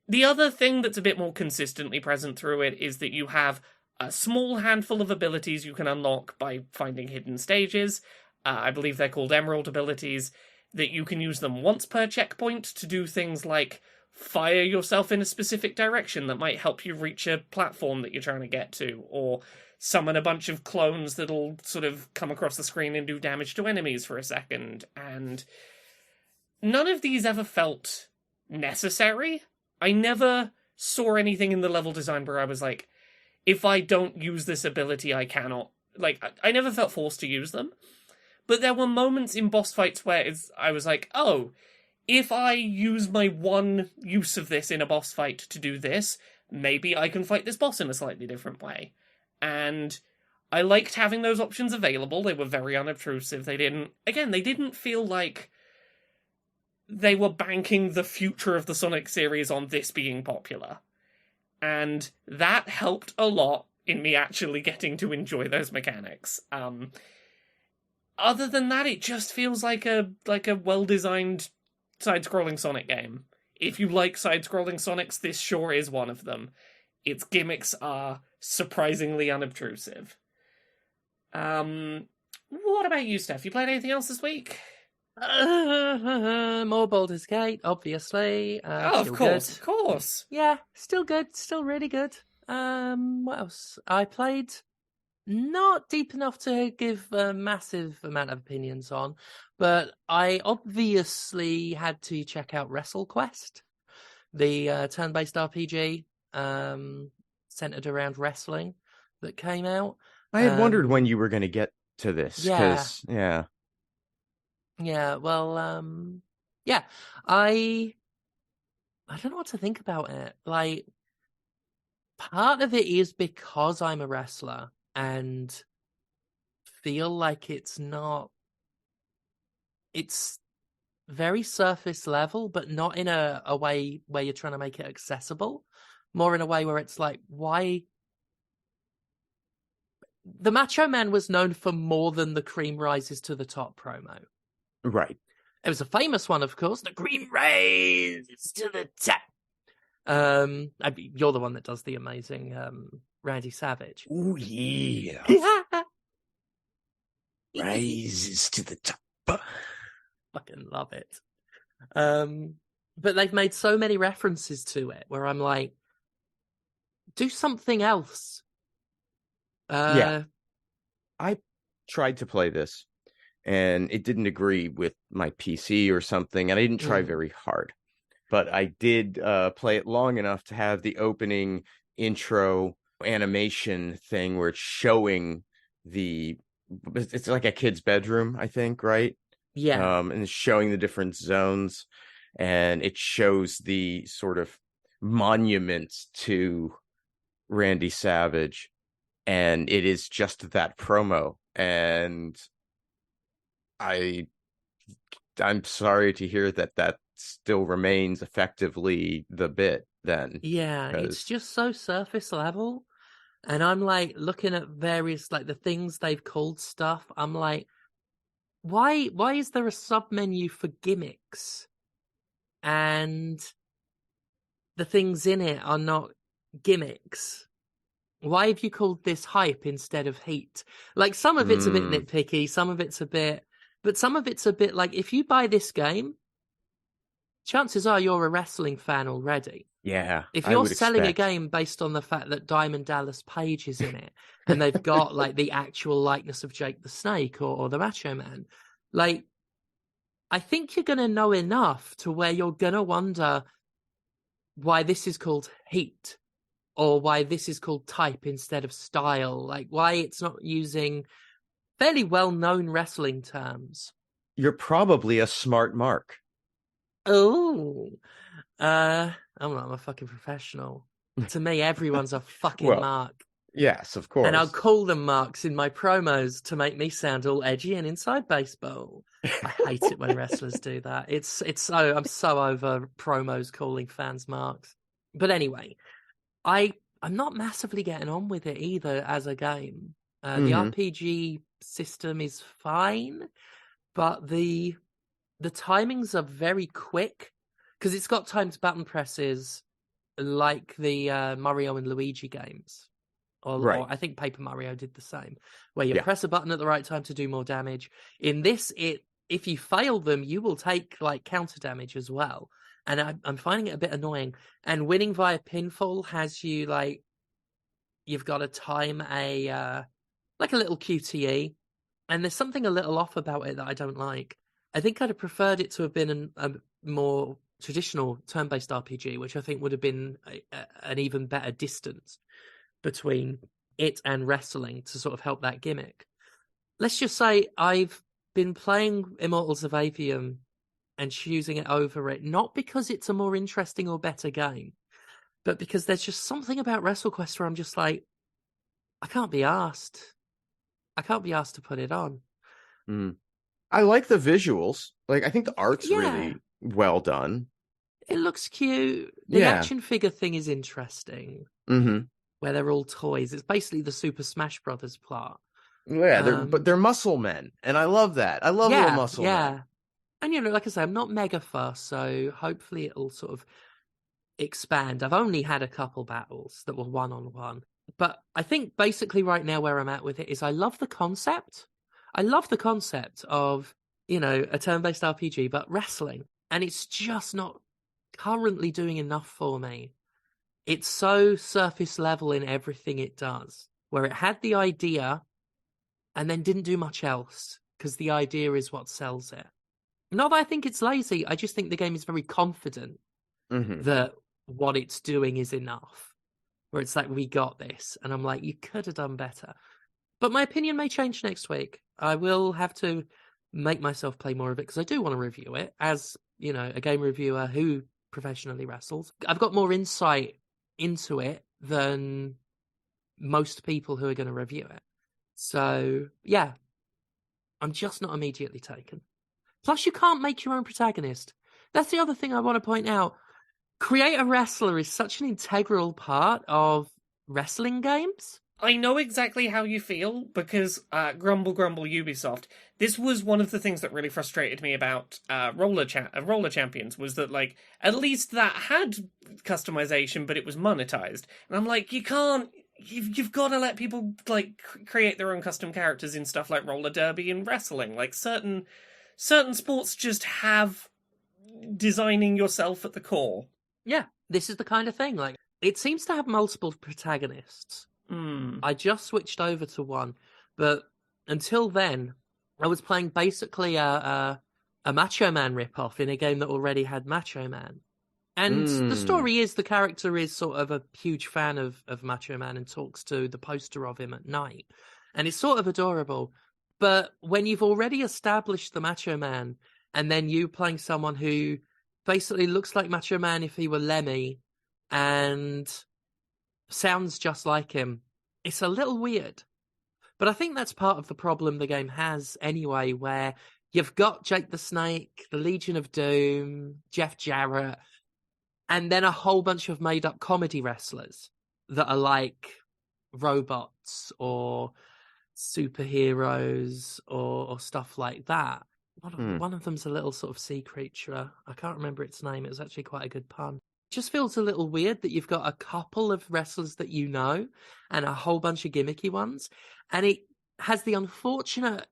The other thing that's a bit more consistently present through it is that you have a small handful of abilities you can unlock by finding hidden stages. I believe they're called Emerald abilities, that you can use them once per checkpoint to do things like fire yourself in a specific direction that might help you reach a platform that you're trying to get to, or summon a bunch of clones that'll sort of come across the screen and do damage to enemies for a second. And none of these ever felt necessary. I never saw anything in the level design where I was like, if I don't use this ability, I cannot. Like, I never felt forced to use them. But there were moments in boss fights where I was like, oh, if I use my one use of this in a boss fight to do this, maybe I can fight this boss in a slightly different way. And I liked having those options available. They were very unobtrusive. They didn't feel like they were banking the future of the Sonic series on this being popular. And that helped a lot in me actually getting to enjoy those mechanics. Other than that, it just feels like a well-designed side-scrolling Sonic game. If you like side-scrolling Sonics, this sure is one of them. Its gimmicks are surprisingly unobtrusive. What about you, Steph? You played anything else this week? More Baldur's Gate, obviously. Of course. Yeah, still good, still really good. What else? I played not deep enough to give a massive amount of opinions on, but I obviously had to check out WrestleQuest, the turn-based RPG centered around wrestling that came out. I had wondered when you were going to get to this. Yeah. Well, I don't know what to think about it. Like, part of it is because I'm a wrestler and feel like it's very surface level, but not in a way where you're trying to make it accessible. More in a way where it's like, why? The Macho Man was known for more than the Cream Rises to the Top promo. Right. It was a famous one, of course. The Cream rises to the top. You're the one that does the amazing Randy Savage. Oh yeah. Rises to the top. Fucking love it. But they've made so many references to it where I'm like, do something else. Yeah. I tried to play this and it didn't agree with my PC or something, and I didn't try very hard. But I did play it long enough to have the opening intro animation thing where it's showing it's like a kid's bedroom, I think, right? Yeah. And it's showing the different zones, and it shows the sort of monuments to Randy Savage, and it is just that promo. And I'm sorry to hear that still remains effectively the bit then. Yeah, it's just so surface level. And I'm like looking at various like the things they've called stuff. I'm like, why is there a sub menu for gimmicks? And the things in it are not gimmicks. Why have you called this hype instead of heat? Like some of it's a bit nitpicky, some of it's a bit, but some of it's a bit like if you buy this game, chances are you're a wrestling fan already. Yeah. If you're selling a game based on the fact that Diamond Dallas Page is in it and they've got like the actual likeness of Jake the Snake or the Macho Man, like I think you're going to know enough to where you're going to wonder why this is called heat or why this is called type instead of style, like why it's not using fairly well-known wrestling terms. You're probably a smart mark. Oh, I'm a fucking professional. To me, everyone's a fucking mark. Yes, of course. And I'll call them marks in my promos to make me sound all edgy and inside baseball. I hate it when wrestlers do that. I'm so over promos calling fans marks. But anyway, I'm not massively getting on with it either as a game. The RPG system is fine, but the timings are very quick because it's got timed button presses like the Mario and Luigi games. Or I think Paper Mario did the same, where you press a button at the right time to do more damage. In this, if you fail them, you will take like counter damage as well. And I'm finding it a bit annoying. And winning via pinfall has you like, you've got to time a little QTE, and there's something a little off about it that I don't like. I think I'd have preferred it to have been a more traditional turn-based RPG, which I think would have been an even better distance between it and wrestling to sort of help that gimmick. Let's just say I've been playing Immortals of Aveum and choosing it over it, not because it's a more interesting or better game, but because there's just something about WrestleQuest where I'm just like, I can't be asked. I can't be asked to put it on. I like the visuals. Like, I think the art's really well done. It looks cute. The action figure thing is interesting. Where they're all toys. It's basically the Super Smash Brothers plot. Yeah, but they're muscle men, and I love that. I love little muscle men. And like I say, I'm not mega fussed, so hopefully it'll sort of expand. I've only had a couple battles that were one-on-one, but I think basically right now where I'm at with it is I love the concept. I love the concept of a turn-based RPG, but wrestling, and it's just not currently doing enough for me. It's so surface level in everything it does, where it had the idea and then didn't do much else because the idea is what sells it. Not that I think it's lazy. I just think the game is very confident that what it's doing is enough, where it's like, we got this. And I'm like, you could have done better. But my opinion may change next week. I will have to make myself play more of it because I do want to review it as, a game reviewer who professionally wrestles. I've got more insight into it than most people who are going to review it. So, yeah, I'm just not immediately taken. Plus, you can't make your own protagonist. That's the other thing I want to point out. Create a Wrestler is such an integral part of wrestling games. I know exactly how you feel, because grumble Ubisoft. This was one of the things that really frustrated me about Roller Champions, was that, like, at least that had customization, but it was monetized. And I'm like, you've got to let people, like, create their own custom characters in stuff like roller derby and wrestling. Like, certain sports just have designing yourself at the core. Yeah, this is the kind of thing. Like, it seems to have multiple protagonists. I just switched over to one, but until then, I was playing basically a Macho Man ripoff in a game that already had Macho Man. And the story is the character is sort of a huge fan of Macho Man and talks to the poster of him at night. And it's sort of adorable. But when you've already established the Macho Man, and then you playing someone who basically looks like Macho Man if he were Lemmy and sounds just like him, it's a little weird. But I think that's part of the problem the game has anyway, where you've got Jake the Snake, the Legion of Doom, Jeff Jarrett, and then a whole bunch of made-up comedy wrestlers that are like robots or superheroes or stuff like that. One of them's a little sort of sea creature. I can't remember its name. It was actually quite a good pun. It just feels a little weird that you've got a couple of wrestlers that you know and a whole bunch of gimmicky ones. And it has the unfortunate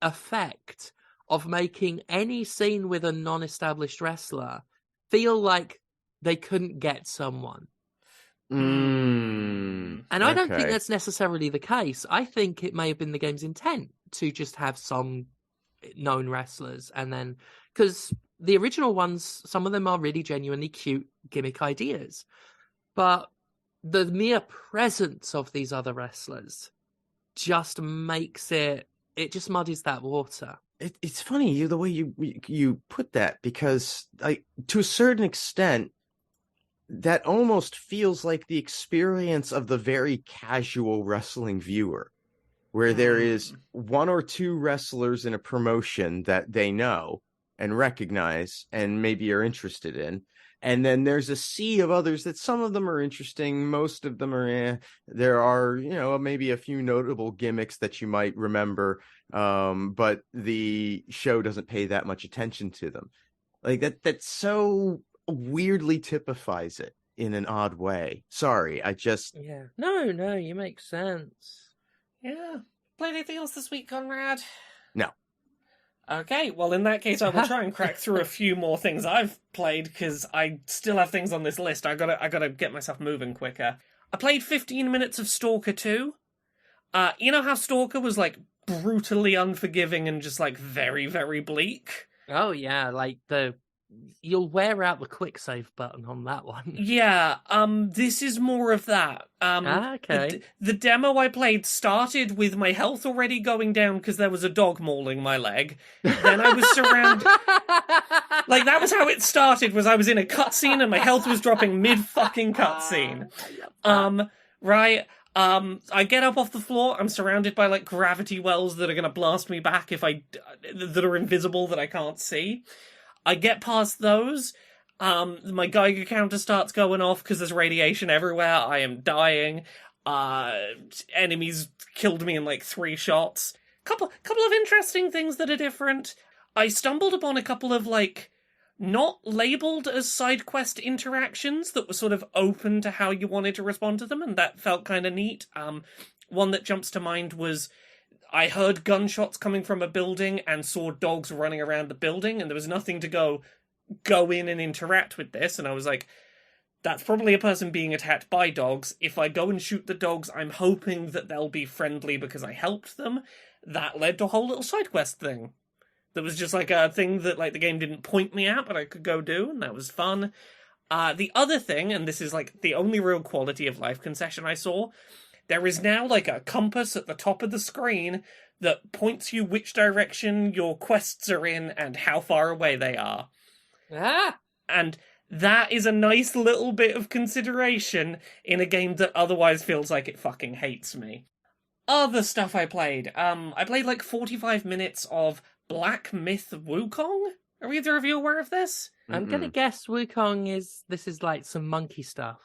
effect of making any scene with a non-established wrestler feel like they couldn't get someone. And I don't think that's necessarily the case. I think it may have been the game's intent to just have some known wrestlers, and then because the original ones, some of them are really genuinely cute gimmick ideas, but the mere presence of these other wrestlers just makes it just muddies that water. It's funny the way you put that, because to a certain extent that almost feels like the experience of the very casual wrestling viewer, where there is one or two wrestlers in a promotion that they know and recognize and maybe are interested in. And then there's a sea of others that some of them are interesting. Most of them are, there are, maybe a few notable gimmicks that you might remember. But the show doesn't pay that much attention to them. Like that so weirdly typifies it in an odd way. Sorry, I just... Yeah. No, you make sense. Yeah. Played anything else this week, Conrad? No. Okay, well, in that case, I will try and crack through a few more things I've played, because I still have things on this list. I gotta get myself moving quicker. I played 15 minutes of Stalker 2. You know how Stalker was, like, brutally unforgiving and just, like, very, very bleak? Oh, yeah, like you'll wear out the quick save button on that one. Yeah, this is more of that. Okay. The demo I played started with my health already going down because there was a dog mauling my leg. Then I was surrounded... Like, that was how it started, was I was in a cutscene and my health was dropping mid-fucking cutscene. Right? I get up off the floor, I'm surrounded by, like, gravity wells that are gonna blast me back that are invisible, that I can't see. I get past those, my Geiger counter starts going off because there's radiation everywhere, I am dying, enemies killed me in like 3 shots. Couple of interesting things that are different. I stumbled upon a couple of like, not labelled as side quest interactions that were sort of open to how you wanted to respond to them, and that felt kind of neat. One that jumps to mind was, I heard gunshots coming from a building and saw dogs running around the building, and there was nothing to go in and interact with this, and I was like, that's probably a person being attacked by dogs. If I go and shoot the dogs, I'm hoping that they'll be friendly because I helped them. That led to a whole little side quest thing. That was just like a thing that like the game didn't point me at, but I could go do, and that was fun. The other thing, and this is like the only real quality of life concession I saw, there is now like a compass at the top of the screen that points you which direction your quests are in and how far away they are. And that is a nice little bit of consideration in a game that otherwise feels like it fucking hates me. Other stuff I played. I played like 45 minutes of Black Myth Wukong. Are either of you aware of this? I'm gonna guess Wukong is like some monkey stuff.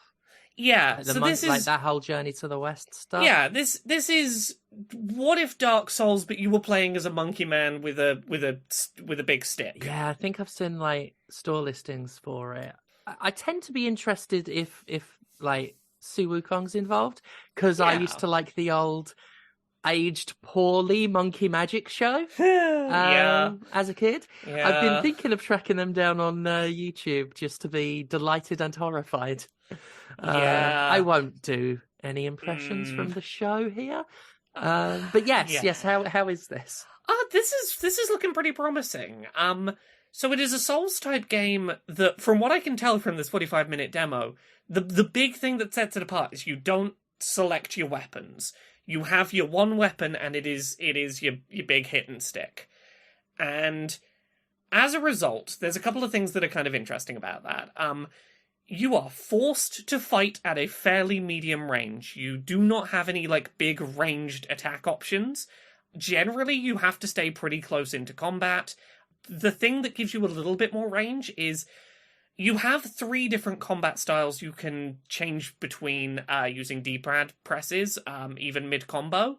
Yeah, like so this is like that whole Journey to the West stuff. Yeah, this is what if Dark Souls, but you were playing as a monkey man with a big stick. Yeah, I think I've seen like store listings for it. I tend to be interested if like Su Wukong's involved, because I used to like the old aged poorly monkey magic show as a kid. Yeah. I've been thinking of tracking them down on YouTube just to be delighted and horrified. I won't do any impressions from the show here. But yes, how is this? This is looking pretty promising. So it is a Souls-type game that, from what I can tell from this 45-minute demo, the big thing that sets it apart is you don't select your weapons. You have your one weapon, and it is your big hit and stick. And as a result, there's a couple of things that are kind of interesting about that. You are forced to fight at a fairly medium range. You do not have any, like, big ranged attack options. Generally, you have to stay pretty close into combat. The thing that gives you a little bit more range is you have 3 different combat styles you can change between using D-pad presses, even mid-combo,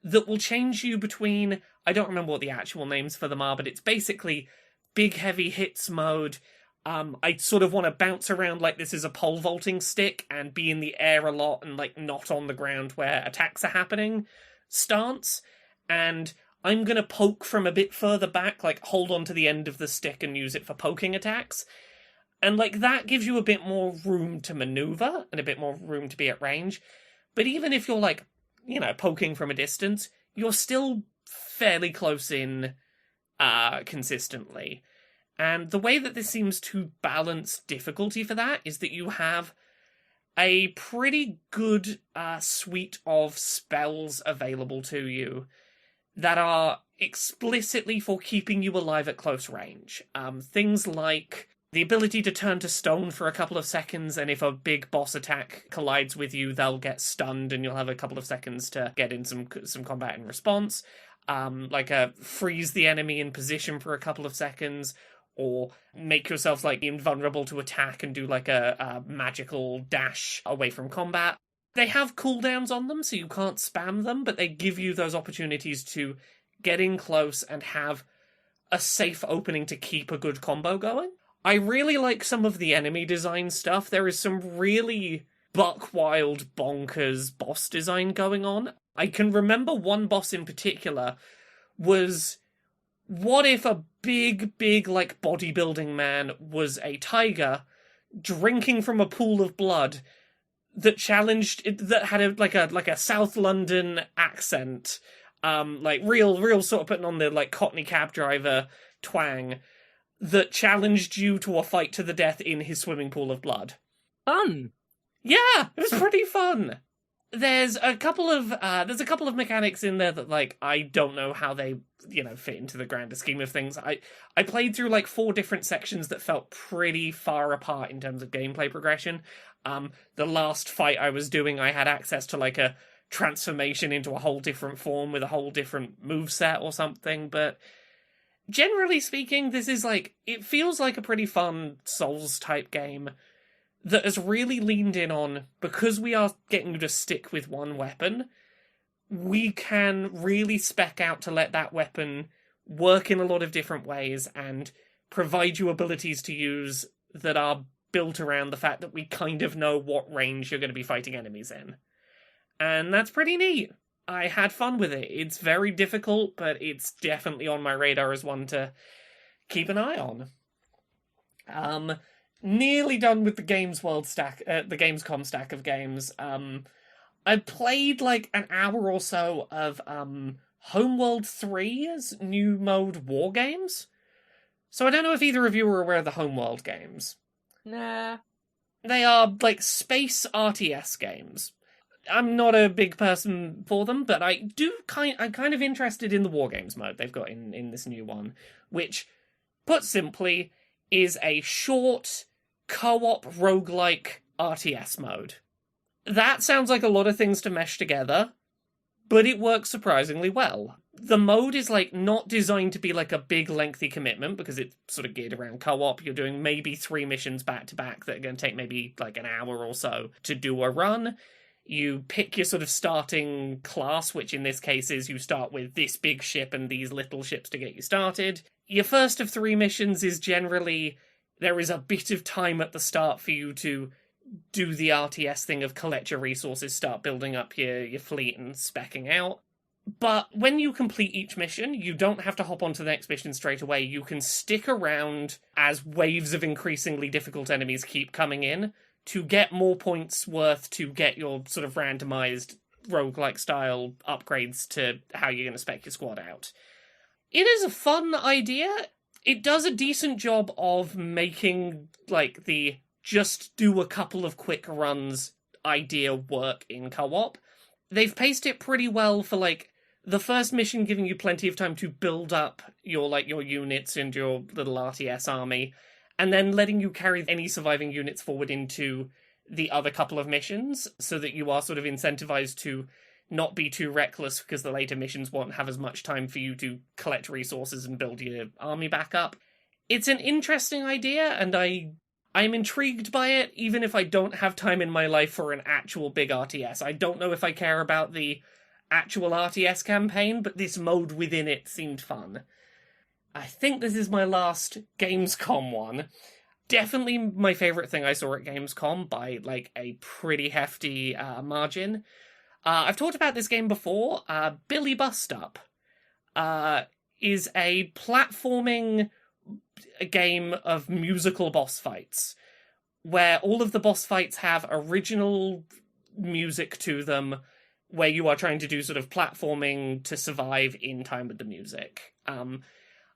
that will change you between, I don't remember what the actual names for them are, but it's basically big heavy hits mode. I sort of want to bounce around like this is a pole vaulting stick and be in the air a lot and like not on the ground where attacks are happening stance. And I'm going to poke from a bit further back, like hold on to the end of the stick and use it for poking attacks. And like that gives you a bit more room to maneuver and a bit more room to be at range. But even if you're like, you know, poking from a distance, you're still fairly close in consistently. And the way that this seems to balance difficulty for that is that you have a pretty good suite of spells available to you that are explicitly for keeping you alive at close range. Things like the ability to turn to stone for a couple of seconds, and if a big boss attack collides with you, they'll get stunned and you'll have a couple of seconds to get in some combat in response. Like freeze the enemy in position for a couple of seconds, or make yourself like invulnerable to attack and do like a magical dash away from combat. They have cooldowns on them, so you can't spam them, but they give you those opportunities to get in close and have a safe opening to keep a good combo going. I really like some of the enemy design stuff. There is some really buck-wild, bonkers boss design going on. I can remember one boss in particular was, what if a big, like, bodybuilding man was a tiger drinking from a pool of blood that had a South London accent, like real sort of putting on the like Cockney cab driver twang, that challenged you to a fight to the death in his swimming pool of blood. Fun. Yeah, it was pretty fun. There's a couple of mechanics in there that like I don't know how they, you know, fit into the grander scheme of things. I played through like 4 different sections that felt pretty far apart in terms of gameplay progression. The last fight I was doing, I had access to like a transformation into a whole different form with a whole different moveset or something, but generally speaking, this is like, it feels like a pretty fun Souls type game that has really leaned in on, because we are getting you to stick with one weapon, we can really spec out to let that weapon work in a lot of different ways and provide you abilities to use that are built around the fact that we kind of know what range you're going to be fighting enemies in. And that's pretty neat. I had fun with it. It's very difficult, but it's definitely on my radar as one to keep an eye on. Nearly done with the Gamescom stack of games. I played like an hour or so of Homeworld 3's new mode War Games. So I don't know if either of you are aware of the Homeworld games. Nah. They are like space RTS games. I'm not a big person for them, but I'm kind of interested in the War Games mode they've got in this new one, which, put simply, is a short co-op roguelike RTS mode. That sounds like a lot of things to mesh together, but it works surprisingly well. The mode is like not designed to be like a big lengthy commitment because it's sort of geared around co-op. You're doing maybe 3 missions back to back that are going to take maybe like an hour or so to do a run. You pick your sort of starting class, which in this case is you start with this big ship and these little ships to get you started. Your first of 3 missions is generally, there is a bit of time at the start for you to do the RTS thing of collect your resources, start building up your fleet and speccing out. But when you complete each mission, you don't have to hop onto the next mission straight away. You can stick around as waves of increasingly difficult enemies keep coming in to get more points worth to get your sort of randomized roguelike style upgrades to how you're going to spec your squad out. It is a fun idea. It does a decent job of making, like, the just do a couple of quick runs idea work in co-op. They've paced it pretty well for, like, the first mission giving you plenty of time to build up your units and your little RTS army, and then letting you carry any surviving units forward into the other couple of missions, so that you are sort of incentivized to not be too reckless, because the later missions won't have as much time for you to collect resources and build your army back up. It's an interesting idea, and I'm intrigued by it, even if I don't have time in my life for an actual big RTS. I don't know if I care about the actual RTS campaign, but this mode within it seemed fun. I think this is my last Gamescom one. Definitely my favourite thing I saw at Gamescom by, like, a pretty hefty margin. I've talked about this game before. Billie Bust Up is a platforming game of musical boss fights, where all of the boss fights have original music to them, where you are trying to do sort of platforming to survive in time with the music.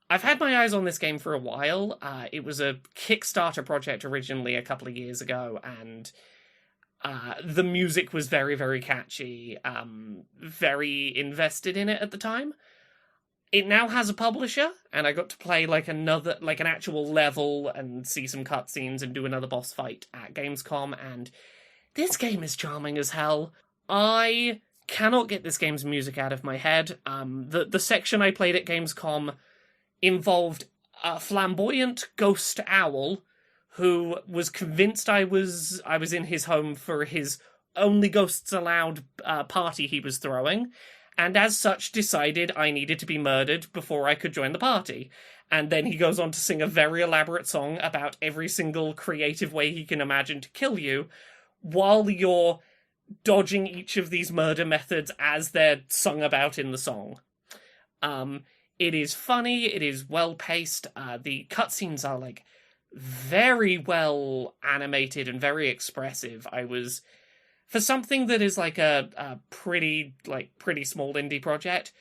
I've had my eyes on this game for a while. It was a Kickstarter project originally a couple of years ago, and the music was very, very catchy. Very invested in it at the time. It now has a publisher, and I got to play an actual level and see some cutscenes and do another boss fight at Gamescom, and this game is charming as hell. I cannot get this game's music out of my head. The section I played at Gamescom involved a flamboyant ghost owl who was convinced I was in his home for his only ghosts allowed party he was throwing, and as such decided I needed to be murdered before I could join the party. And then he goes on to sing a very elaborate song about every single creative way he can imagine to kill you, while you're dodging each of these murder methods as they're sung about in the song. It is funny, it is well-paced, the cutscenes are, like, very well animated and very expressive. For something that is like a pretty small indie project,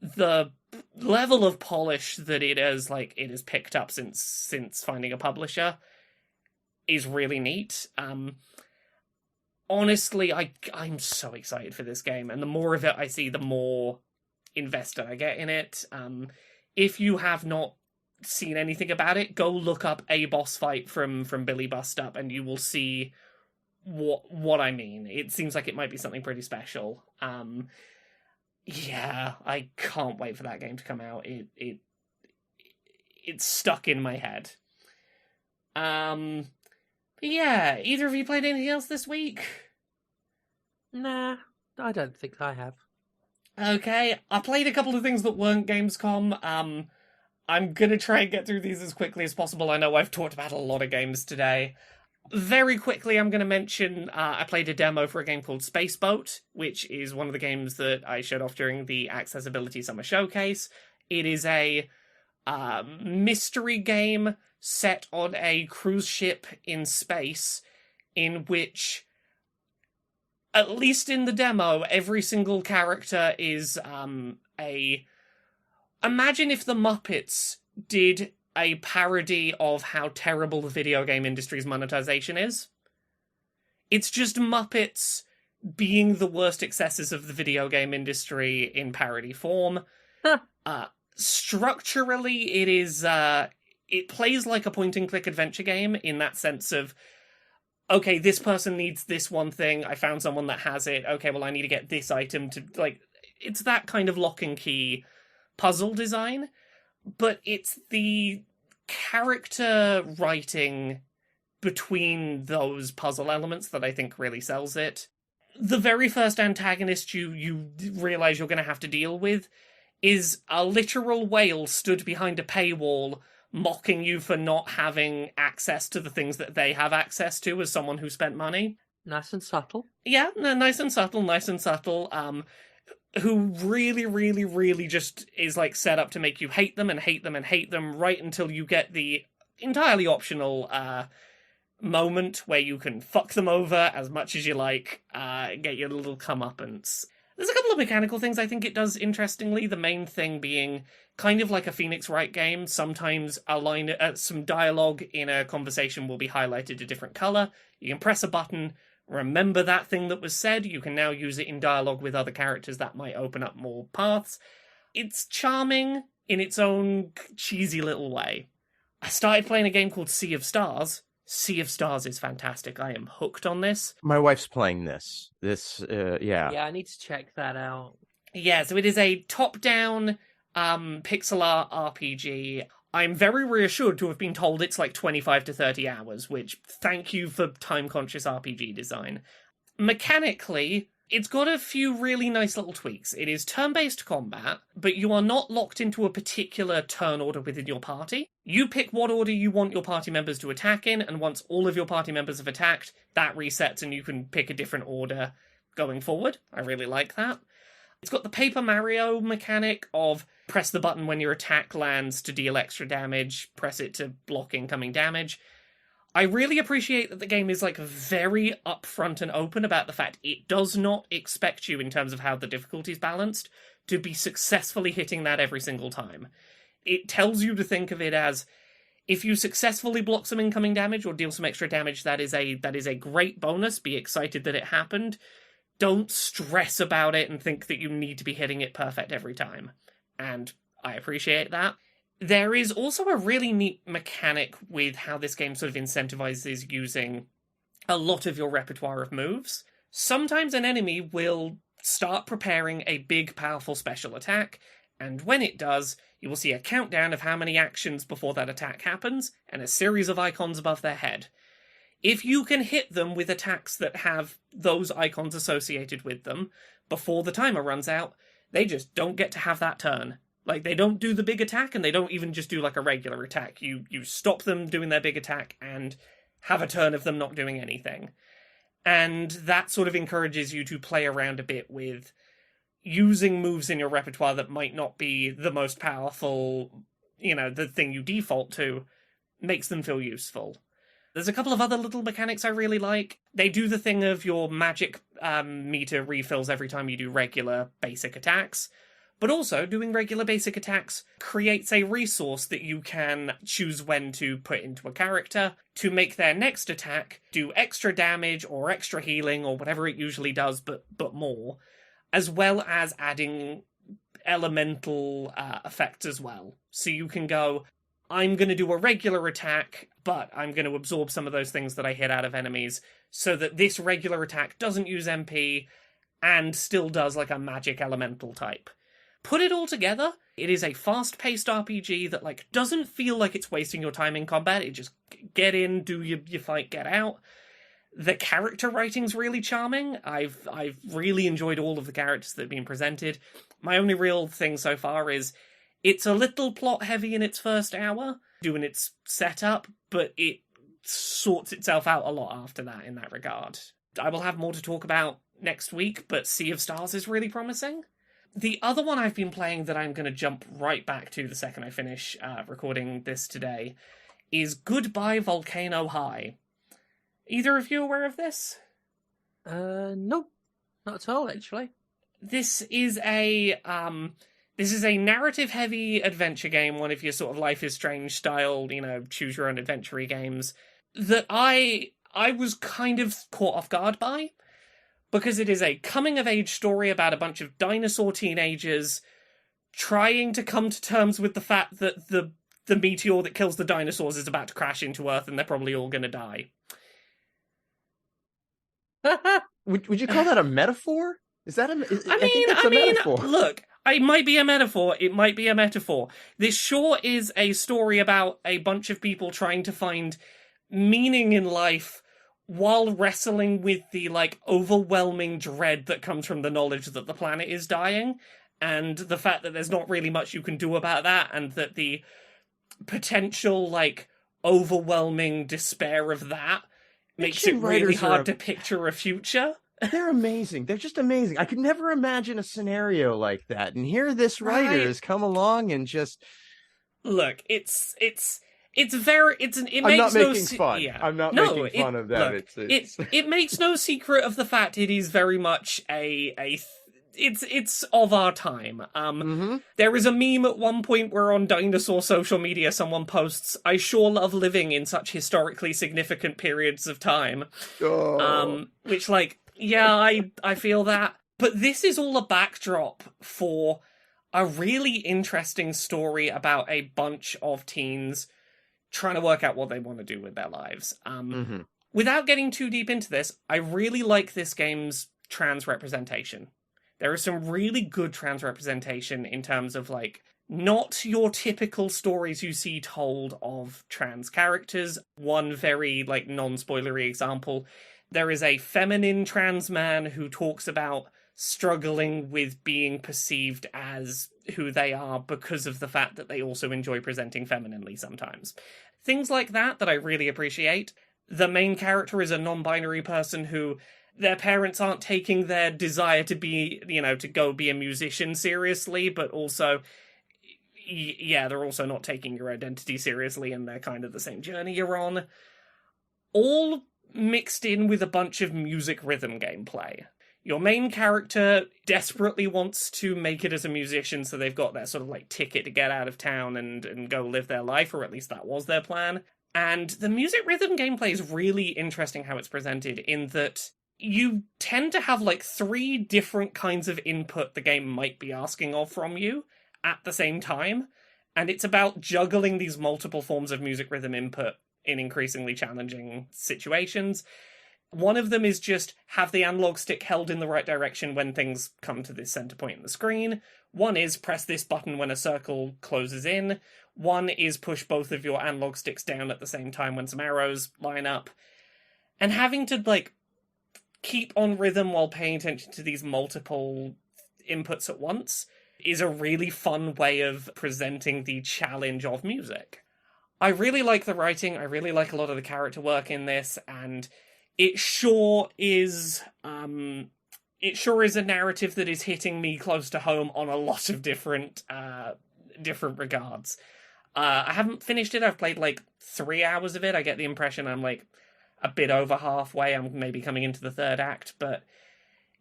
the level of polish that it has picked up since finding a publisher is really neat. Honestly, I'm so excited for this game, and the more of it I see, the more invested I get in it. If you have not seen anything about it, go look up a boss fight from Billie Bust Up, and you will see what I mean. It seems like it might be something pretty special. Yeah, I can't wait for that game to come out. It's stuck in my head. Yeah, either of you played anything else this week? Nah, I don't think I have. Okay, I played a couple of things that weren't Gamescom. I'm gonna try and get through these as quickly as possible. I know I've talked about a lot of games today. Very quickly, I'm gonna mention I played a demo for a game called Spaceboat, which is one of the games that I showed off during the Accessibility Summer Showcase. It is a mystery game set on a cruise ship in space, in which, at least in the demo, every single character is imagine if the Muppets did a parody of how terrible the video game industry's monetization is. It's just Muppets being the worst excesses of the video game industry in parody form. Structurally, it is it plays like a point-and-click adventure game in that sense of, okay, this person needs this one thing, I found someone that has it, okay, well, I need to get this item to, it's that kind of lock and key puzzle design, but it's the character writing between those puzzle elements that I think really sells it. The very first antagonist you realize you're going to have to deal with is a literal whale stood behind a paywall mocking you for not having access to the things that they have access to as someone who spent money. Nice and subtle. Yeah, nice and subtle. Who really, really, really just is set up to make you hate them and hate them and hate them right until you get the entirely optional moment where you can fuck them over as much as you like, get your little comeuppance. There's a couple of mechanical things I think it does interestingly, the main thing being kind of like a Phoenix Wright game. Sometimes some dialogue in a conversation will be highlighted a different colour. You can press a button, remember that thing that was said, you can now use it in dialogue with other characters that might open up more paths. It's charming in its own cheesy little way. I started playing a game called Sea of Stars. Sea of Stars is fantastic. I am hooked on this. My wife's playing this. Yeah. Yeah, I need to check that out. Yeah, so it is a top-down pixel art RPG. I'm very reassured to have been told it's like 25 to 30 hours, which, thank you for time-conscious RPG design. Mechanically, it's got a few really nice little tweaks. It is turn-based combat, but you are not locked into a particular turn order within your party. You pick what order you want your party members to attack in, and once all of your party members have attacked, that resets and you can pick a different order going forward. I really like that. It's got the Paper Mario mechanic of press the button when your attack lands to deal extra damage, press it to block incoming damage. I really appreciate that the game is like very upfront and open about the fact it does not expect you, in terms of how the difficulty is balanced, to be successfully hitting that every single time. It tells you to think of it as, if you successfully block some incoming damage or deal some extra damage, that is a great bonus. Be excited that it happened. Don't stress about it and think that you need to be hitting it perfect every time. And I appreciate that. There is also a really neat mechanic with how this game sort of incentivizes using a lot of your repertoire of moves. Sometimes an enemy will start preparing a big, powerful special attack, and when it does, you will see a countdown of how many actions before that attack happens, and a series of icons above their head. If you can hit them with attacks that have those icons associated with them before the timer runs out, they just don't get to have that turn. Like, they don't do the big attack, and they don't even just do, like, a regular attack. You stop them doing their big attack and have a turn of them not doing anything. And that sort of encourages you to play around a bit with using moves in your repertoire that might not be the most powerful, the thing you default to, makes them feel useful. There's a couple of other little mechanics I really like. They do the thing of your magic meter refills every time you do regular basic attacks. But also, doing regular basic attacks creates a resource that you can choose when to put into a character to make their next attack do extra damage or extra healing or whatever it usually does, but more, as well as adding elemental effects as well. So you can go, I'm going to do a regular attack, but I'm going to absorb some of those things that I hit out of enemies so that this regular attack doesn't use MP and still does like a magic elemental type. Put it all together, it is a fast-paced RPG that doesn't feel like it's wasting your time in combat. It just get in, do your fight, get out. The character writing's really charming. I've really enjoyed all of the characters that have been presented. My only real thing so far is it's a little plot-heavy in its first hour, doing its setup, but it sorts itself out a lot after that in that regard. I will have more to talk about next week, but Sea of Stars is really promising. The other one I've been playing that I'm going to jump right back to the second I finish recording this today is Goodbye Volcano High. Either of you aware of this? Nope. Not at all, actually. This is a narrative-heavy adventure game, one of your sort of Life is Strange style, choose-your-own adventure games, that I was kind of caught off guard by. Because it is a coming-of-age story about a bunch of dinosaur teenagers trying to come to terms with the fact that the meteor that kills the dinosaurs is about to crash into Earth and they're probably all going to die. Would you call that a metaphor? Is that a metaphor. Look, it might be a metaphor. It might be a metaphor. This sure is a story about a bunch of people trying to find meaning in life while wrestling with the, overwhelming dread that comes from the knowledge that the planet is dying, and the fact that there's not really much you can do about that, and that the potential, overwhelming despair of that makes it really hard to picture a future. They're amazing. They're just amazing. I could never imagine a scenario like that, and here this writer has come along and just... Look, it I'm not making fun. Yeah. I'm not making fun of them. Look, it makes no secret of the fact it is very much it's of our time. There is a meme at one point where on dinosaur social media someone posts, "I sure love living in such historically significant periods of time." Which, like, yeah, I feel that. But this is all a backdrop for a really interesting story about a bunch of teens trying to work out what they want to do with their lives. Without getting too deep into this, I really like this game's trans representation. There is some really good trans representation in terms of, like, not your typical stories you see told of trans characters. One very, like, non-spoilery example, there is a feminine trans man who talks about struggling with being perceived as who they are because of the fact that they also enjoy presenting femininely sometimes. Things like that I really appreciate. The main character is a non-binary person who their parents aren't taking their desire to be, to go be a musician seriously, but also, yeah, they're also not taking your identity seriously, and they're kind of the same journey you're on. All mixed in with a bunch of music rhythm gameplay. Your main character desperately wants to make it as a musician, so they've got their sort of, like, ticket to get out of town and go live their life, or at least that was their plan. And the music rhythm gameplay is really interesting how it's presented, in that you tend to have, like, 3 different kinds of input the game might be asking of from you at the same time, and it's about juggling these multiple forms of music rhythm input in increasingly challenging situations. One of them is just have the analog stick held in the right direction when things come to this center point in the screen. One is press this button when a circle closes in. One is push both of your analog sticks down at the same time when some arrows line up. And having to, like, keep on rhythm while paying attention to these multiple inputs at once is a really fun way of presenting the challenge of music. I really like the writing, I really like a lot of the character work in this, and it sure is a narrative that is hitting me close to home on a lot of different regards. I haven't finished it. I've played like 3 hours of it. I get the impression I'm like a bit over halfway. I'm maybe coming into the 3rd act, but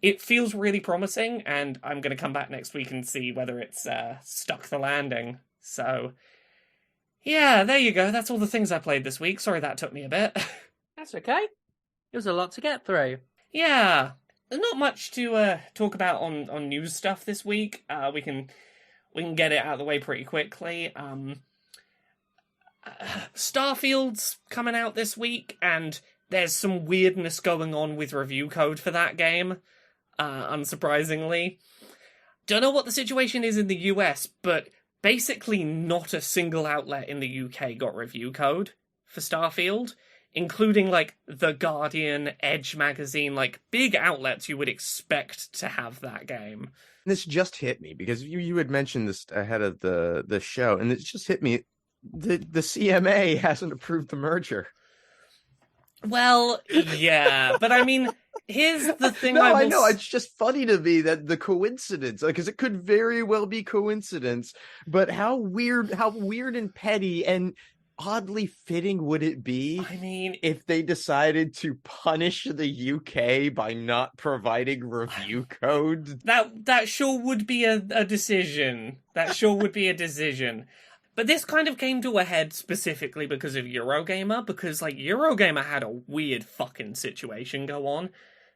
it feels really promising, and I'm going to come back next week and see whether it's stuck the landing. So, yeah, there you go. That's all the things I played this week. Sorry that took me a bit. That's okay. It was a lot to get through. Yeah, not much to talk about on news stuff this week. We can get it out of the way pretty quickly. Starfield's coming out this week, and there's some weirdness going on with review code for that game, unsurprisingly. Don't know what the situation is in the US, but basically not a single outlet in the UK got review code for Starfield, including, like, The Guardian, Edge magazine, like, big outlets you would expect to have that game. This just hit me, because you had mentioned this ahead of the show, and it just hit me. The CMA hasn't approved the merger. Well, yeah, but I mean, here's the thing. No, I know, it's just funny to me that the coincidence, because it could very well be coincidence, but how weird and petty and oddly fitting would it be, I mean, if they decided to punish the UK by not providing review code? That sure would be a decision. That sure would be a decision. But this kind of came to a head specifically because of Eurogamer, because, like, Eurogamer had a weird fucking situation go on.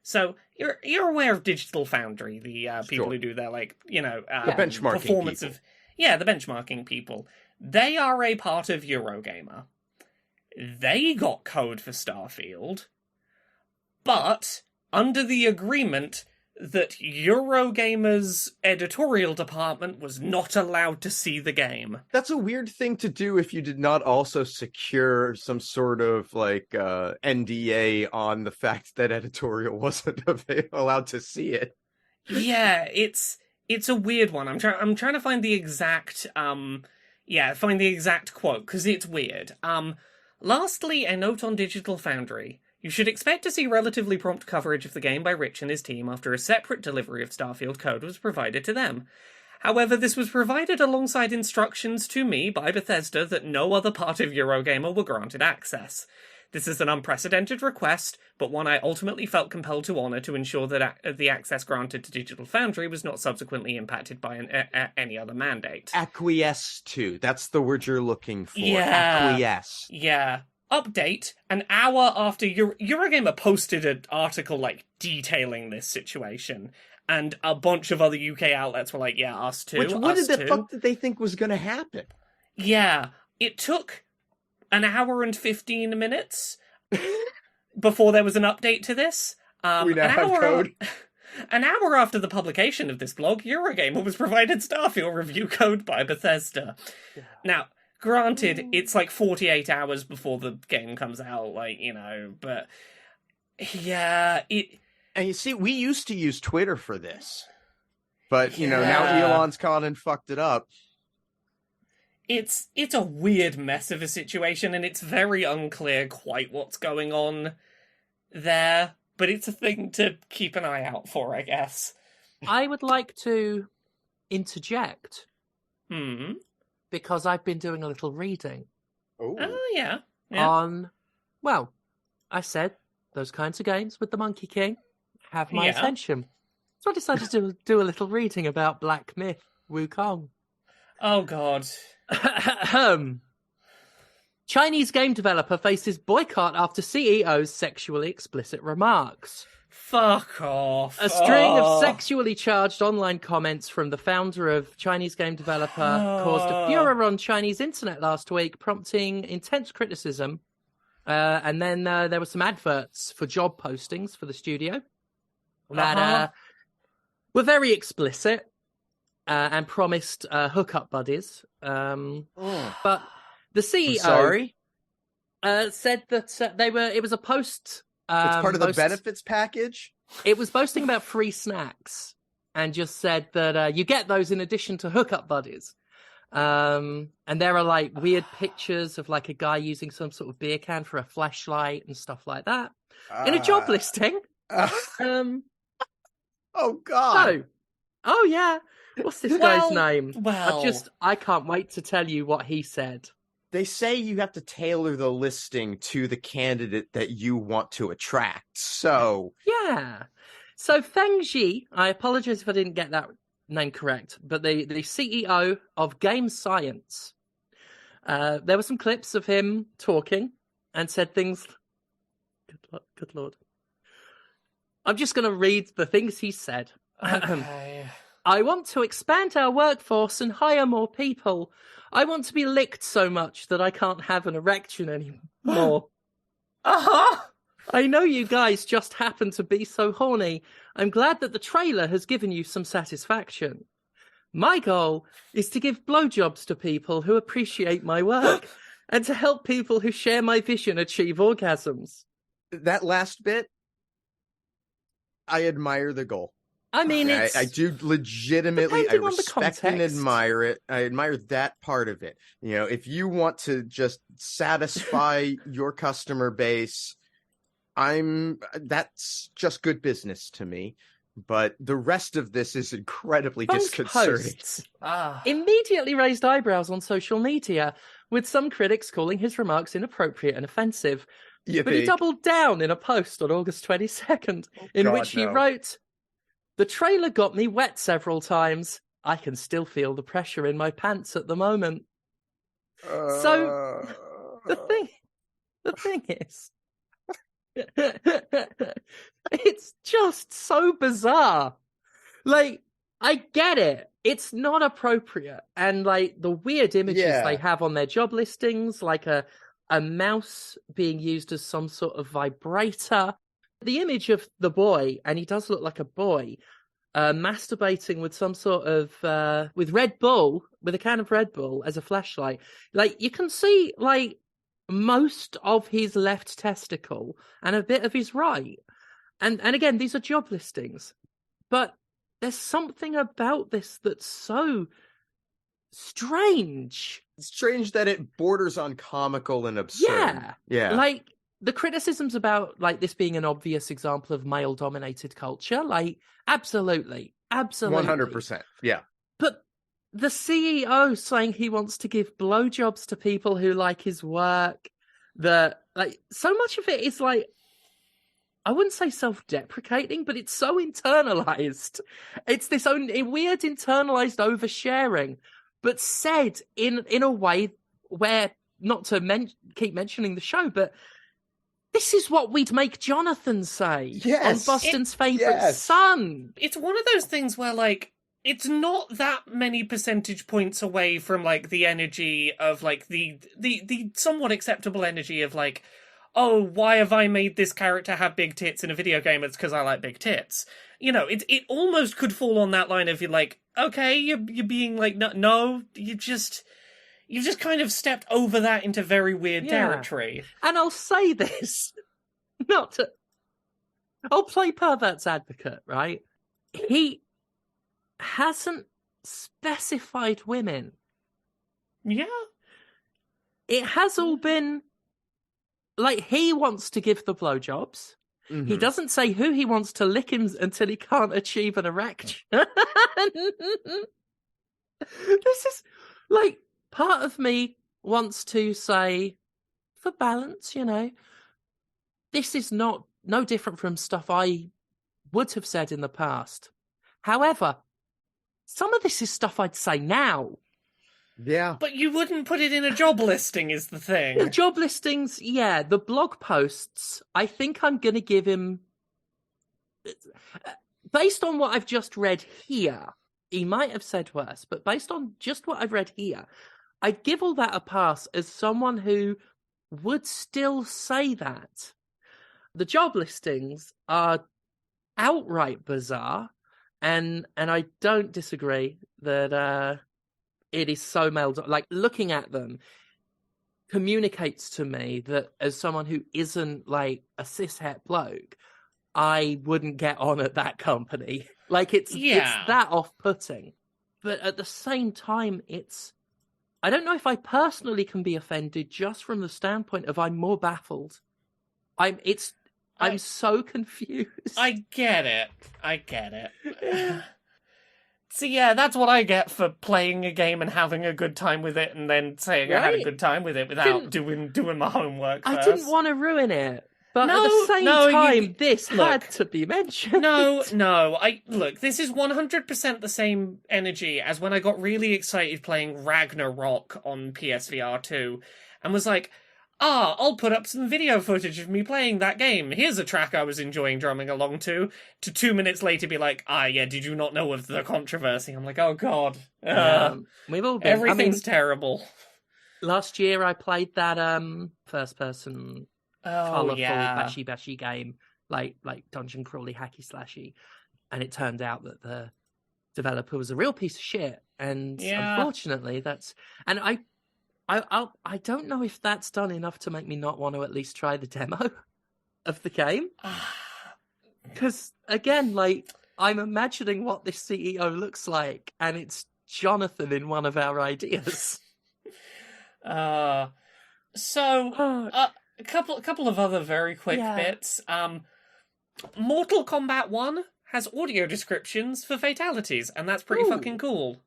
So you're aware of Digital Foundry, the people Sure. who do their, like, the benchmarking performance people. the benchmarking people. They are a part of Eurogamer. They got code for Starfield, but under the agreement that Eurogamer's editorial department was not allowed to see the game. That's a weird thing to do if you did not also secure some sort of, like, NDA on the fact that editorial wasn't allowed to see it. Yeah, it's a weird one. I'm trying to find the exact quote, because it's weird. Lastly, a note on Digital Foundry. You should expect to see relatively prompt coverage of the game by Rich and his team after a separate delivery of Starfield code was provided to them. However, this was provided alongside instructions to me by Bethesda that no other part of Eurogamer were granted access. This is an unprecedented request, but one I ultimately felt compelled to honour to ensure that the access granted to Digital Foundry was not subsequently impacted by any other mandate. Acquiesce to. That's the word you're looking for. Yeah. Acquiesce. Yeah. Update, an hour after Eurogamer posted an article, like, detailing this situation, and a bunch of other UK outlets were like, yeah, us too. What did the fuck did they think was going to happen? Yeah. It took an hour and 15 minutes before there was an update to this. We now have code. An hour after the publication of this blog, Eurogamer was provided Starfield review code by Bethesda. Yeah. Now, granted, it's like 48 hours before the game comes out, like, you know, but yeah, And you see, we used to use Twitter for this. But, you know, now Elon's gone and fucked it up. It's a weird mess of a situation, and it's very unclear quite what's going on there. But it's a thing to keep an eye out for, I guess. I would like to interject. Because I've been doing a little reading. Oh, yeah. On, well, I said those kinds of games with the Monkey King have my attention. So I decided to do a little reading about Black Myth Wukong. Oh, God. Chinese game developer faces boycott after CEO's sexually explicit remarks. Fuck off. A string of sexually charged online comments from the founder of Chinese game developer caused a furor on Chinese internet last week, prompting intense criticism. And then there were some adverts for job postings for the studio that were very explicit and promised hookup buddies. But the CEO said that it was a post. It's part of the benefits package? It was boasting about free snacks and just said that you get those in addition to hookup buddies. And there are like weird pictures of like a guy using some sort of beer can for a flashlight and stuff like that in a job listing. Oh, God. Oh, yeah. What's this guy's name? Well, I can't wait to tell you what he said. They say you have to tailor the listing to the candidate that you want to attract. So yeah. So Feng Ji, I apologize if I didn't get that name correct, but the CEO of Game Science, there were some clips of him talking and said things. Good Lord. I'm just going to read the things he said. Okay. I want to expand our workforce and hire more people. I want to be licked so much that I can't have an erection anymore. I know you guys just happen to be so horny. I'm glad that the trailer has given you some satisfaction. My goal is to give blowjobs to people who appreciate my work and to help people who share my vision achieve orgasms. That last bit, I admire the goal. I mean, I do legitimately, I respect and admire it. I admire that part of it. You know, if you want to just satisfy your customer base, that's just good business to me. But the rest of this is incredibly disconcerting. Immediately raised eyebrows on social media, with some critics calling his remarks inappropriate and offensive. But he doubled down in a post on August 22nd, which he wrote, "The trailer got me wet several times. I can still feel the pressure in my pants at the moment." So the thing is, it's just so bizarre. Like, I get it. It's not appropriate. And like the weird images they have on their job listings, like a mouse being used as some sort of vibrator. The image of the boy, and he does look like a boy, masturbating with some sort of with Red Bull, with a can of Red Bull as a flashlight. Like, you can see like most of his left testicle and a bit of his right. And again, these are job listings. But there's something about this that's so strange. It's strange that it borders on comical and absurd. Yeah. Like, the criticisms about like this being an obvious example of male-dominated culture, like, absolutely. 100%. Yeah. But the CEO saying he wants to give blowjobs to people who like his work, that like, so much of it is like, I wouldn't say self-deprecating, but it's so internalized. It's this weird internalized oversharing, but said in a way where, not to keep mentioning the show, but this is what we'd make Jonathan say on Boston's favourite son. It's one of those things where, like, it's not that many percentage points away from, like, the energy of, like, the somewhat acceptable energy of, like, oh, why have I made this character have big tits in a video game? It's because I like big tits. You know, it almost could fall on that line of, you're like, okay, you're being like, no, you've just kind of stepped over that into very weird territory. And I'll say this, I'll play pervert's advocate, right? He hasn't specified women. Yeah. It has all been, like, he wants to give the blowjobs. Mm-hmm. He doesn't say who he wants to lick him until he can't achieve an erection. This is, like, part of me wants to say, for balance, you know, this is no different from stuff I would have said in the past. However, some of this is stuff I'd say now. Yeah. But you wouldn't put it in a job listing is the thing. The job listings, yeah. The blog posts, I think I'm going to give him... Based on what I've just read here, he might have said worse, but based on just what I've read here, I'd give all that a pass as someone who would still say that. The job listings are outright bizarre, and I don't disagree that it is so like, looking at them communicates to me that as someone who isn't like a cishet bloke, I wouldn't get on at that company. Like, it's that off-putting. But at the same time, I don't know if I personally can be offended just from the standpoint of I'm more baffled. I'm so confused. I get it. So yeah, that's what I get for playing a game and having a good time with it, and then saying I had a good time with it without doing my homework first. I didn't want to ruin it. But at the same time, this had to be mentioned. No. Look, this is 100% the same energy as when I got really excited playing Ragnarok on PSVR 2 and was like, I'll put up some video footage of me playing that game. Here's a track I was enjoying drumming along to 2 minutes later be like, did you not know of the controversy? I'm like, oh God. We've all been... Everything's terrible. Last year I played that first-person... colourful bashy game, like dungeon crawly hacky slashy, and it turned out that the developer was a real piece of shit, and unfortunately that's, and I don't know if that's done enough to make me not want to at least try the demo of the game, because again, like, I'm imagining what this CEO looks like, and it's Jonathan in one of our ideas. A couple of other very quick bits. Mortal Kombat 1 has audio descriptions for fatalities, and that's pretty fucking cool.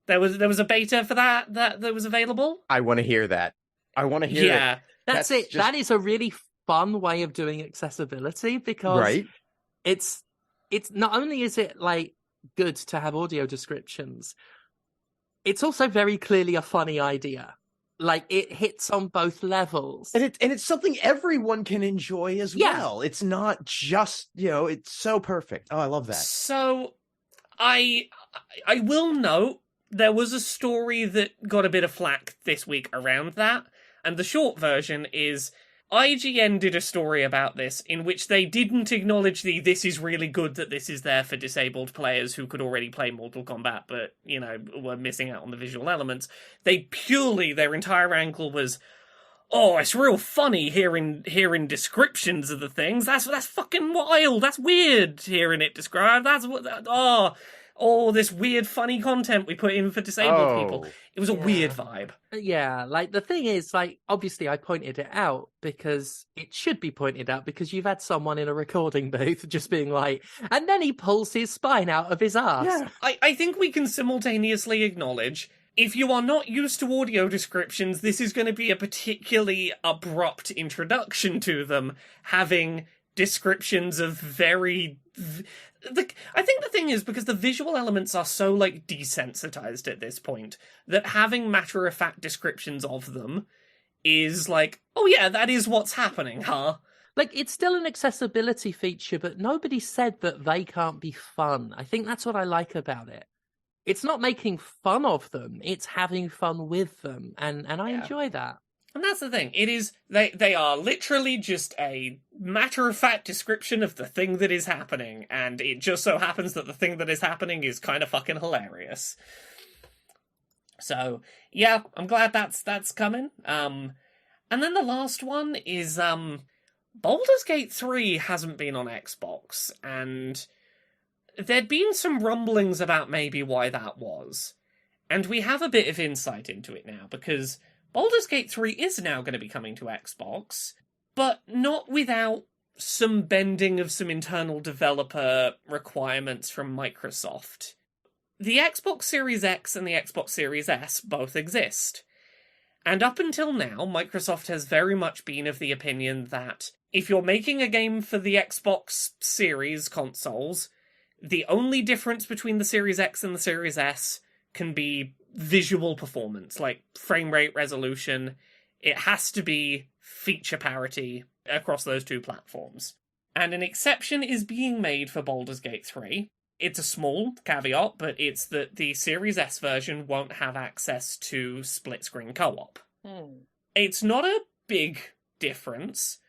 There was a beta for that was available. I want to hear that. I want to hear it. That's it. That is a really fun way of doing accessibility, because it's not only is it like good to have audio descriptions, it's also very clearly a funny idea. Like, it hits on both levels. And it's something everyone can enjoy as well. It's not just, it's so perfect. Oh, I love that. So, I will note, there was a story that got a bit of flack this week around that. And the short version is, IGN did a story about this in which they didn't acknowledge this is really good that this is there for disabled players who could already play Mortal Kombat, but, were missing out on the visual elements. Their entire angle was, it's real funny hearing descriptions of the things. That's fucking wild. That's weird hearing it described. That's this weird funny content we put in for disabled people. It was a weird vibe. Yeah, like, the thing is, like, obviously I pointed it out because it should be pointed out, because you've had someone in a recording booth just being like, and then he pulls his spine out of his ass. Yeah. I think we can simultaneously acknowledge if you are not used to audio descriptions, this is going to be a particularly abrupt introduction to them, having descriptions of very... I think the thing is, because the visual elements are so, like, desensitized at this point, that having matter-of-fact descriptions of them is like, oh yeah, that is what's happening, huh? Like, it's still an accessibility feature, but nobody said that they can't be fun. I think that's what I like about it. It's not making fun of them, it's having fun with them, and I enjoy that. And that's the thing. It is, they are literally just a matter-of-fact description of the thing that is happening, and it just so happens that the thing that is happening is kind of fucking hilarious. So, yeah, I'm glad that's coming. And then the last one is, Baldur's Gate 3 hasn't been on Xbox, and there'd been some rumblings about maybe why that was. And we have a bit of insight into it now, because Baldur's Gate 3 is now going to be coming to Xbox, but not without some bending of some internal developer requirements from Microsoft. The Xbox Series X and the Xbox Series S both exist. And up until now, Microsoft has very much been of the opinion that if you're making a game for the Xbox Series consoles, the only difference between the Series X and the Series S can be visual performance, like frame rate, resolution. It has to be feature parity across those two platforms. And an exception is being made for Baldur's Gate 3. It's a small caveat, but it's that the Series S version won't have access to split-screen co-op. It's not a big difference,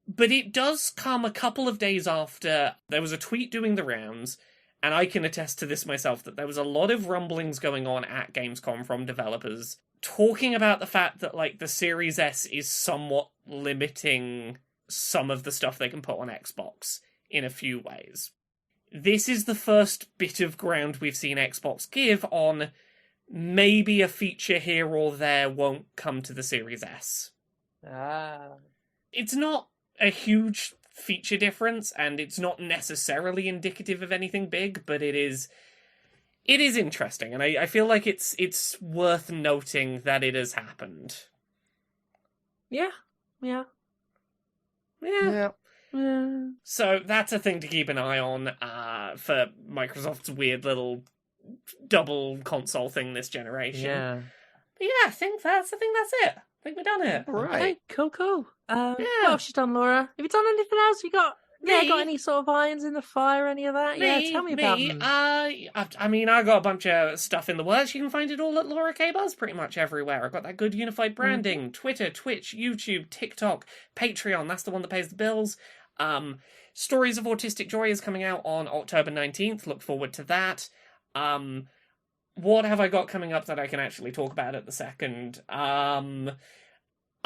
but it does come a couple of days after there was a tweet doing the rounds, and I can attest to this myself, that there was a lot of rumblings going on at Gamescom from developers talking about the fact that, like, the Series S is somewhat limiting some of the stuff they can put on Xbox in a few ways. This is the first bit of ground we've seen Xbox give on maybe a feature here or there won't come to the Series S. It's not a huge feature difference, and it's not necessarily indicative of anything big, but it is interesting, and I feel like it's worth noting that it has happened. Yeah. So that's a thing to keep an eye on for Microsoft's weird little double console thing this generation. Yeah. But yeah, I think that's it. I think we're done here. All right. Okay, cool. What else you done, Laura? Have you done anything else? You got any sort of irons in the fire, any of that? Tell me about them. I got a bunch of stuff in the works. You can find it all at Laura K. Buzz pretty much everywhere. I've got that good unified branding. Twitter, Twitch, YouTube, TikTok, Patreon. That's the one that pays the bills. Stories of Autistic Joy is coming out on October 19th. Look forward to that. What have I got coming up that I can actually talk about at the second?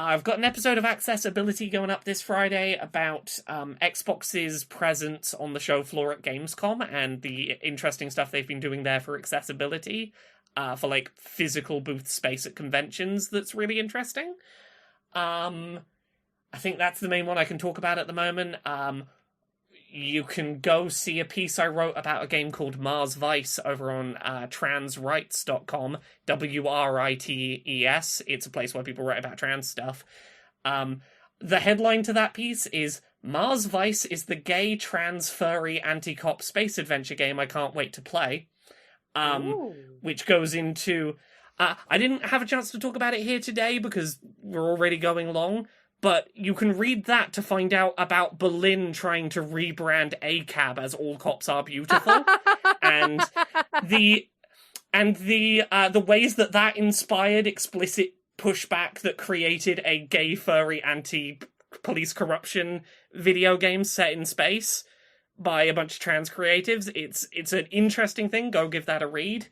I've got an episode of Accessibility going up this Friday about Xbox's presence on the show floor at Gamescom and the interesting stuff they've been doing there for accessibility, for like physical booth space at conventions. That's really interesting. I think that's the main one I can talk about at the moment. You can go see a piece I wrote about a game called Mars Vice over on transrights.com, WRITES. It's a place where people write about trans stuff. The headline to that piece is, Mars Vice is the gay, trans, furry, anti-cop space adventure game I can't wait to play. Which goes into... I didn't have a chance to talk about it here today because we're already going long, but you can read that to find out about Berlin trying to rebrand ACAB as All Cops Are Beautiful, and the ways that inspired explicit pushback that created a gay, furry, anti-police corruption video game set in space by a bunch of trans creatives. It's an interesting thing. Go give that a read.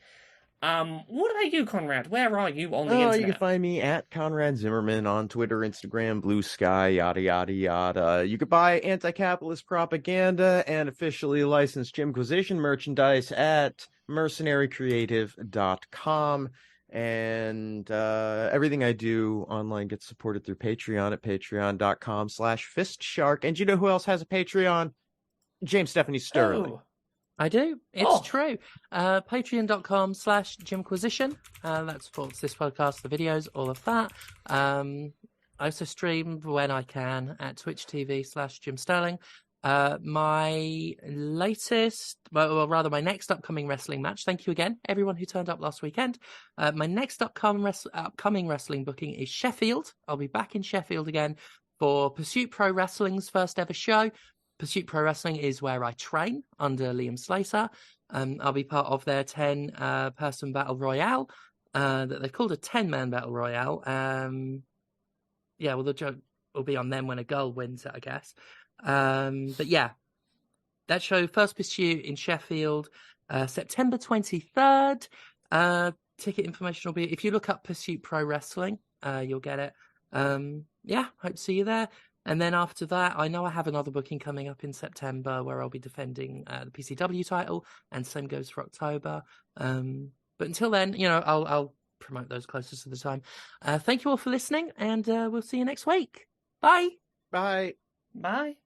What about you, Conrad? Where are you on the internet? You can find me at Conrad Zimmerman on Twitter, Instagram, Blue Sky, yada, yada, yada. You could buy anti-capitalist propaganda and officially licensed Jimquisition merchandise at mercenarycreative.com. And everything I do online gets supported through Patreon at patreon.com/fistshark. And you know who else has a Patreon? James Stephanie Sterling. I do. It's true. Patreon.com/Jimquisition. That supports this podcast, the videos, all of that. I also stream when I can at Twitch TV/Jim Sterling. My next upcoming wrestling match. Thank you again, everyone who turned up last weekend. My next upcoming wrestling booking is Sheffield. I'll be back in Sheffield again for Pursuit Pro Wrestling's first ever show. Pursuit Pro Wrestling is where I train under Liam Slater. I'll be part of their 10-person battle royale that they've called a 10-man battle royale. The joke will be on them when a girl wins it, I guess. But yeah, that show, First Pursuit in Sheffield, September 23rd. Ticket information will be, if you look up Pursuit Pro Wrestling, you'll get it. Hope to see you there. And then after that, I know I have another booking coming up in September where I'll be defending the PCW title, and same goes for October. But until then, I'll promote those closest to the time. Thank you all for listening, and we'll see you next week. Bye. Bye. Bye.